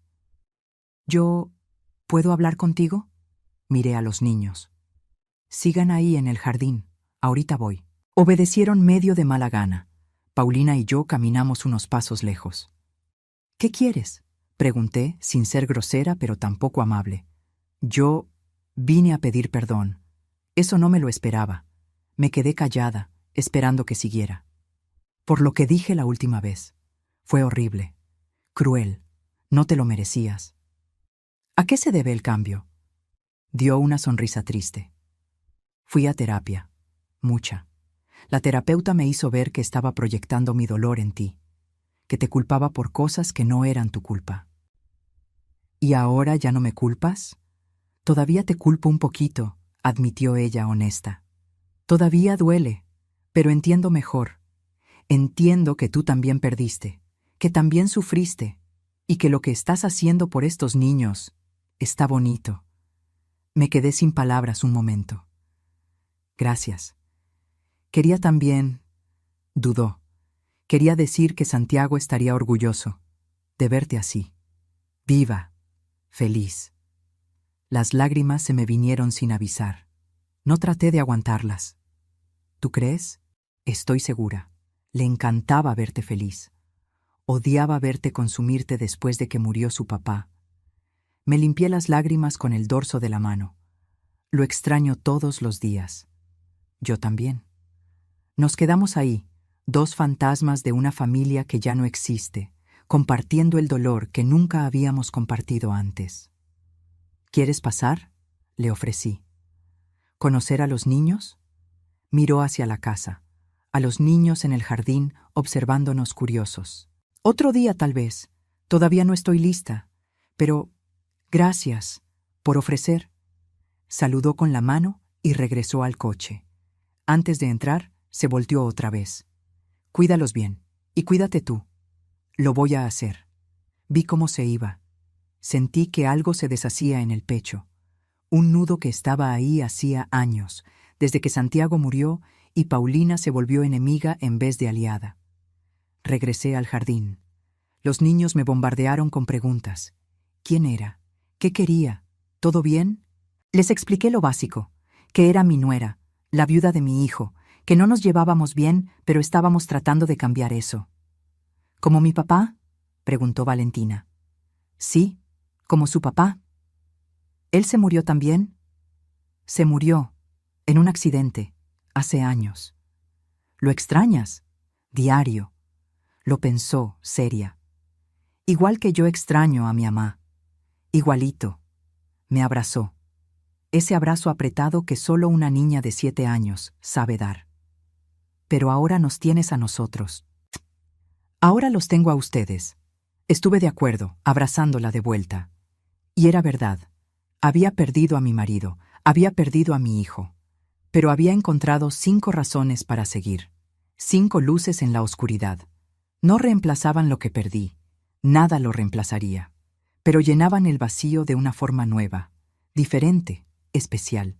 «¿Yo puedo hablar contigo?» Miré a los niños. «Sigan ahí en el jardín. Ahorita voy». Obedecieron medio de mala gana. Paulina y yo caminamos unos pasos lejos. «¿Qué quieres?», pregunté, sin ser grosera pero tampoco amable. «Yo vine a pedir perdón. Eso no me lo esperaba. Me quedé callada, esperando que siguiera. Por lo que dije la última vez. Fue horrible. Cruel. No te lo merecías». «¿A qué se debe el cambio?». Dio una sonrisa triste. Fui a terapia. Mucha. La terapeuta me hizo ver que estaba proyectando mi dolor en ti, que te culpaba por cosas que no eran tu culpa. ¿Y ahora ya no me culpas? Todavía te culpo un poquito, admitió ella honesta. Todavía duele, pero entiendo mejor. Entiendo que tú también perdiste, que también sufriste, y que lo que estás haciendo por estos niños está bonito. Me quedé sin palabras un momento. Gracias. Quería también... Dudó. Quería decir que Santiago estaría orgulloso de verte así, viva, feliz. Las lágrimas se me vinieron sin avisar. No traté de aguantarlas. ¿Tú crees? Estoy segura. Le encantaba verte feliz. Odiaba verte consumirte después de que murió su papá. Me limpié las lágrimas con el dorso de la mano. Lo extraño todos los días. Yo también. Nos quedamos ahí, dos fantasmas de una familia que ya no existe, compartiendo el dolor que nunca habíamos compartido antes. ¿Quieres pasar?, le ofrecí. ¿Conocer a los niños? Miró hacia la casa, a los niños en el jardín observándonos curiosos. Otro día tal vez. Todavía no estoy lista. Pero gracias por ofrecer. Saludó con la mano y regresó al coche. Antes de entrar, se volteó otra vez. Cuídalos bien, y cuídate tú. Lo voy a hacer. Vi cómo se iba. Sentí que algo se deshacía en el pecho. Un nudo que estaba ahí hacía años, desde que Santiago murió y Paulina se volvió enemiga en vez de aliada. Regresé al jardín. Los niños me bombardearon con preguntas. ¿Quién era? ¿Qué quería? ¿Todo bien? Les expliqué lo básico, que era mi nuera, la viuda de mi hijo, que no nos llevábamos bien, pero estábamos tratando de cambiar eso. ¿Como mi papá?, preguntó Valentina. Sí, como su papá. ¿Él se murió también? Se murió, en un accidente, hace años. ¿Lo extrañas? Diario. Lo pensó, seria. Igual que yo extraño a mi mamá. Igualito. Me abrazó. Ese abrazo apretado que solo una niña de 7 años sabe dar. Pero ahora nos tienes a nosotros. Ahora los tengo a ustedes. Estuve de acuerdo, abrazándola de vuelta. Y era verdad. Había perdido a mi marido, había perdido a mi hijo. Pero había encontrado 5 razones para seguir. 5 luces en la oscuridad. No reemplazaban lo que perdí. Nada lo reemplazaría. Pero llenaban el vacío de una forma nueva, diferente, especial.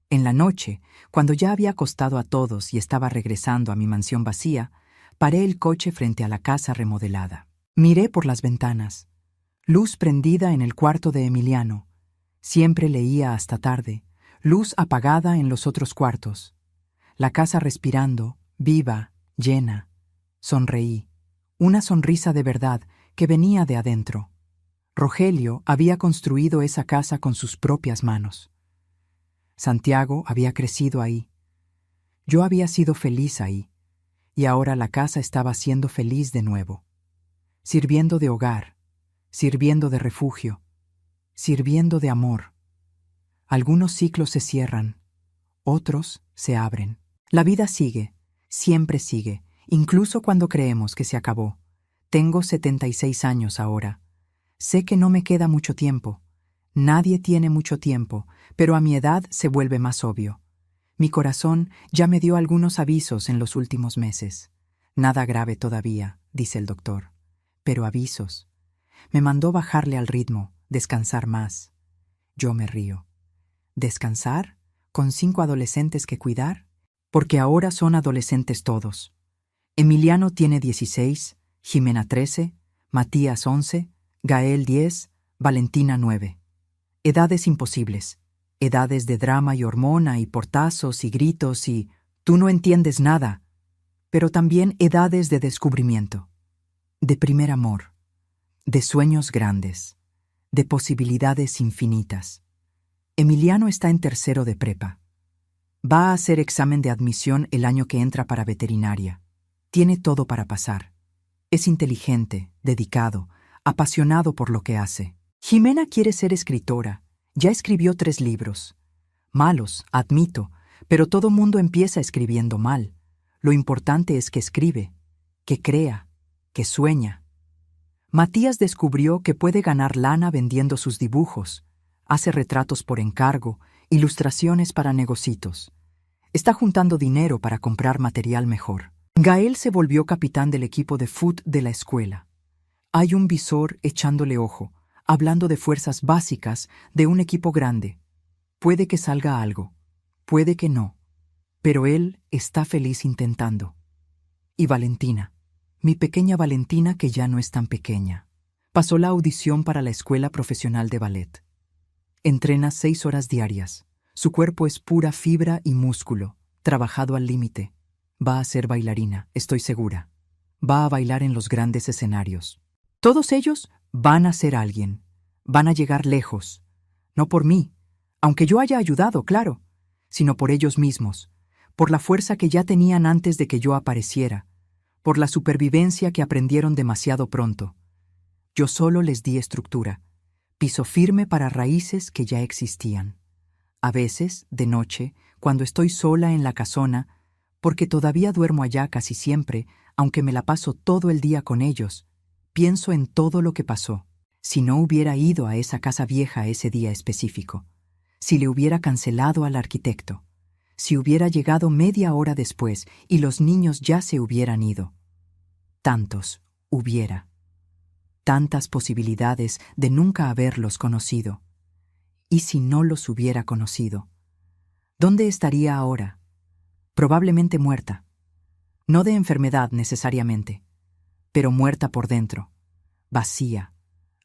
En la noche, cuando ya había acostado a todos y estaba regresando a mi mansión vacía, paré el coche frente a la casa remodelada. Miré por las ventanas. Luz prendida en el cuarto de Emiliano. Siempre leía hasta tarde. Luz apagada en los otros cuartos. La casa respirando, viva, llena. Sonreí. Una sonrisa de verdad que venía de adentro. Rogelio había construido esa casa con sus propias manos. Santiago había crecido ahí. Yo había sido feliz ahí. Y ahora la casa estaba siendo feliz de nuevo. Sirviendo de hogar, sirviendo de refugio, sirviendo de amor. Algunos ciclos se cierran, otros se abren. La vida sigue, siempre sigue, incluso cuando creemos que se acabó. Tengo 76 años ahora. Sé que no me queda mucho tiempo. Nadie tiene mucho tiempo, pero a mi edad se vuelve más obvio. Mi corazón ya me dio algunos avisos en los últimos meses. Nada grave todavía, dice el doctor. Pero avisos. Me mandó bajarle al ritmo, descansar más. Yo me río. ¿Descansar? ¿Con 5 adolescentes que cuidar? Porque ahora son adolescentes todos. Emiliano tiene 16, Jimena 13, Matías 11, Gael 10, Valentina 9. Edades imposibles. Edades de drama y hormona y portazos y gritos y «tú no entiendes nada», pero también edades de descubrimiento, de primer amor, de sueños grandes, de posibilidades infinitas. Emiliano está en tercero de prepa. Va a hacer examen de admisión el año que entra para veterinaria. Tiene todo para pasar. Es inteligente, dedicado, apasionado por lo que hace. Jimena quiere ser escritora Ya escribió 3 libros. Malos, admito, pero todo mundo empieza escribiendo mal. Lo importante es que escribe, que crea, que sueña. Matías descubrió que puede ganar lana vendiendo sus dibujos. Hace retratos por encargo, ilustraciones para negocios. Está juntando dinero para comprar material mejor. Gael se volvió capitán del equipo de fútbol de la escuela. Hay un visor echándole ojo, hablando de fuerzas básicas de un equipo grande. Puede que salga algo, puede que no, pero él está feliz intentando. Y Valentina, mi pequeña Valentina que ya no es tan pequeña, pasó la audición para la escuela profesional de ballet. Entrena 6 horas diarias. Su cuerpo es pura fibra y músculo, trabajado al límite. Va a ser bailarina, estoy segura. Va a bailar en los grandes escenarios. Todos ellos van a ser alguien. Van a llegar lejos. No por mí, aunque yo haya ayudado, claro, sino por ellos mismos, por la fuerza que ya tenían antes de que yo apareciera, por la supervivencia que aprendieron demasiado pronto. Yo solo les di estructura, piso firme para raíces que ya existían. A veces, de noche, cuando estoy sola en la casona, porque todavía duermo allá casi siempre, aunque me la paso todo el día con ellos, pienso en todo lo que pasó. Si no hubiera ido a esa casa vieja ese día específico, si le hubiera cancelado al arquitecto, si hubiera llegado media hora después y los niños ya se hubieran ido. Tantos hubiera. Tantas posibilidades de nunca haberlos conocido. ¿Y si no los hubiera conocido? ¿Dónde estaría ahora? Probablemente muerta. No de enfermedad necesariamente, pero muerta por dentro, vacía,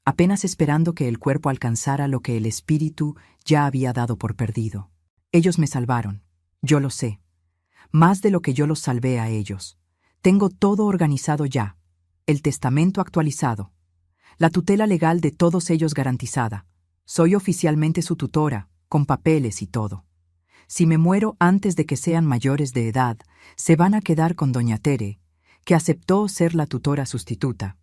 apenas esperando que el cuerpo alcanzara lo que el espíritu ya había dado por perdido. Ellos me salvaron, yo lo sé, más de lo que yo los salvé a ellos. Tengo todo organizado ya, el testamento actualizado, la tutela legal de todos ellos garantizada. Soy oficialmente su tutora, con papeles y todo. Si me muero antes de que sean mayores de edad, se van a quedar con doña Tere, que aceptó ser la tutora sustituta,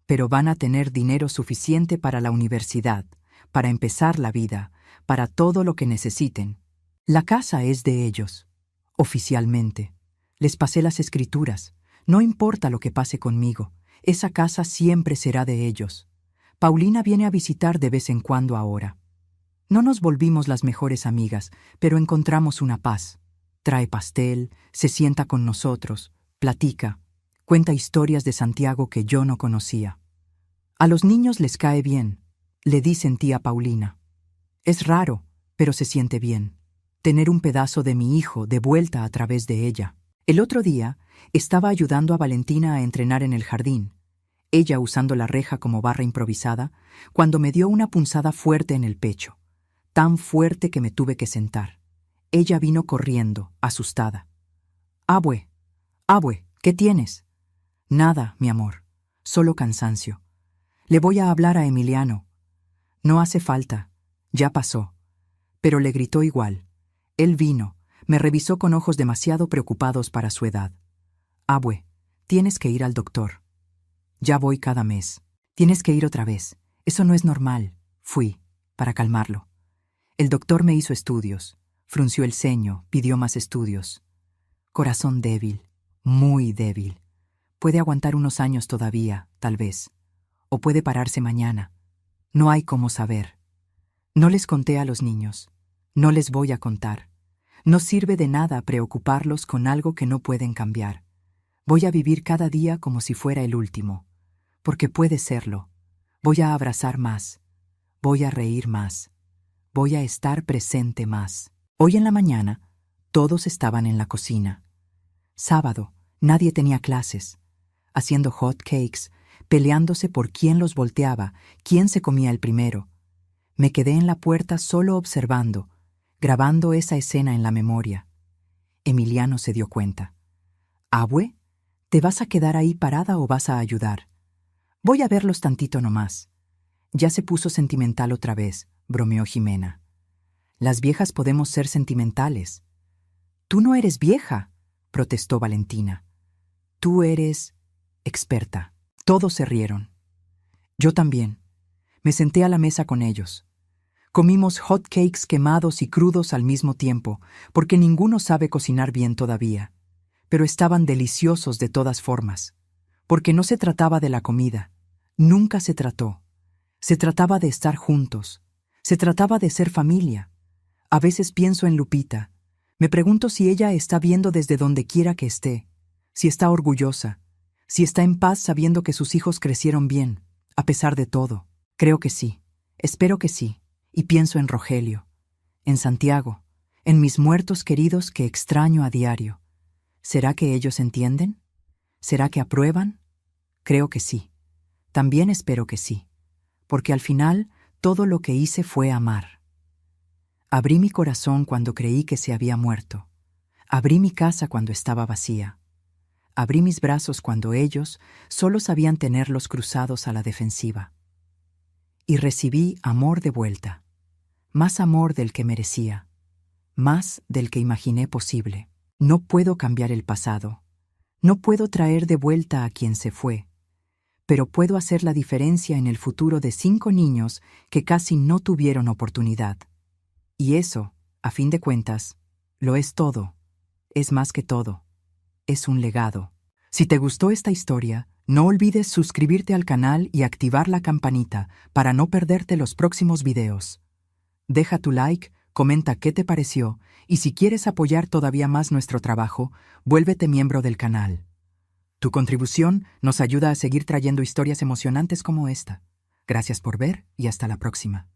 pero van a tener dinero suficiente para la universidad, para empezar la vida, para todo lo que necesiten. La casa es de ellos, oficialmente. Les pasé las escrituras. No importa lo que pase conmigo, esa casa siempre será de ellos. Paulina viene a visitar de vez en cuando ahora. No nos volvimos las mejores amigas, pero encontramos una paz. Trae pastel, se sienta con nosotros, platica, cuenta historias de Santiago que yo no conocía. A los niños les cae bien, le dicen tía Paulina. Es raro, pero se siente bien. Tener un pedazo de mi hijo de vuelta a través de ella. El otro día estaba ayudando a Valentina a entrenar en el jardín, ella usando la reja como barra improvisada, cuando me dio una punzada fuerte en el pecho, tan fuerte que me tuve que sentar. Ella vino corriendo, asustada. Abue, ¿qué tienes? Nada, mi amor, solo cansancio. Le voy a hablar a Emiliano. No hace falta, ya pasó. Pero le gritó igual. Él vino, me revisó con ojos demasiado preocupados para su edad. Abue, tienes que ir al doctor. Ya voy cada mes. Tienes que ir otra vez. Eso no es normal. Fui, para calmarlo. El doctor me hizo estudios. Frunció el ceño, pidió más estudios. Corazón débil, muy débil. Puede aguantar unos años todavía, tal vez. O puede pararse mañana. No hay cómo saber. No les conté a los niños. No les voy a contar. No sirve de nada preocuparlos con algo que no pueden cambiar. Voy a vivir cada día como si fuera el último. Porque puede serlo. Voy a abrazar más. Voy a reír más. Voy a estar presente más. Hoy en la mañana, todos estaban en la cocina. Sábado, nadie tenía clases. Haciendo hot cakes, peleándose por quién los volteaba, quién se comía el primero. Me quedé en la puerta solo observando, grabando esa escena en la memoria. Emiliano se dio cuenta. «Abue, ¿te vas a quedar ahí parada o vas a ayudar? Voy a verlos tantito nomás». Ya se puso sentimental otra vez, bromeó Jimena. Las viejas podemos ser sentimentales. Tú no eres vieja, protestó Valentina. Tú eres experta. Todos se rieron. Yo también. Me senté a la mesa con ellos. Comimos hot cakes quemados y crudos al mismo tiempo, porque ninguno sabe cocinar bien todavía. Pero estaban deliciosos de todas formas, porque no se trataba de la comida. Nunca se trató. Se trataba de estar juntos. Se trataba de ser familia. A veces pienso en Lupita. Me pregunto si ella está viendo desde donde quiera que esté, si está orgullosa, si está en paz sabiendo que sus hijos crecieron bien, a pesar de todo. Creo que sí. Espero que sí. Y pienso en Rogelio, en Santiago, en mis muertos queridos que extraño a diario. ¿Será que ellos entienden? ¿Será que aprueban? Creo que sí. También espero que sí, porque al final todo lo que hice fue amar. Abrí mi corazón cuando creí que se había muerto. Abrí mi casa cuando estaba vacía. Abrí mis brazos cuando ellos solo sabían tenerlos cruzados a la defensiva. Y recibí amor de vuelta. Más amor del que merecía. Más del que imaginé posible. No puedo cambiar el pasado. No puedo traer de vuelta a quien se fue. Pero puedo hacer la diferencia en el futuro de 5 niños que casi no tuvieron oportunidad. Y eso, a fin de cuentas, lo es todo. Es más que todo. Es un legado. Si te gustó esta historia, no olvides suscribirte al canal y activar la campanita para no perderte los próximos videos. Deja tu like, comenta qué te pareció y si quieres apoyar todavía más nuestro trabajo, vuélvete miembro del canal. Tu contribución nos ayuda a seguir trayendo historias emocionantes como esta. Gracias por ver y hasta la próxima.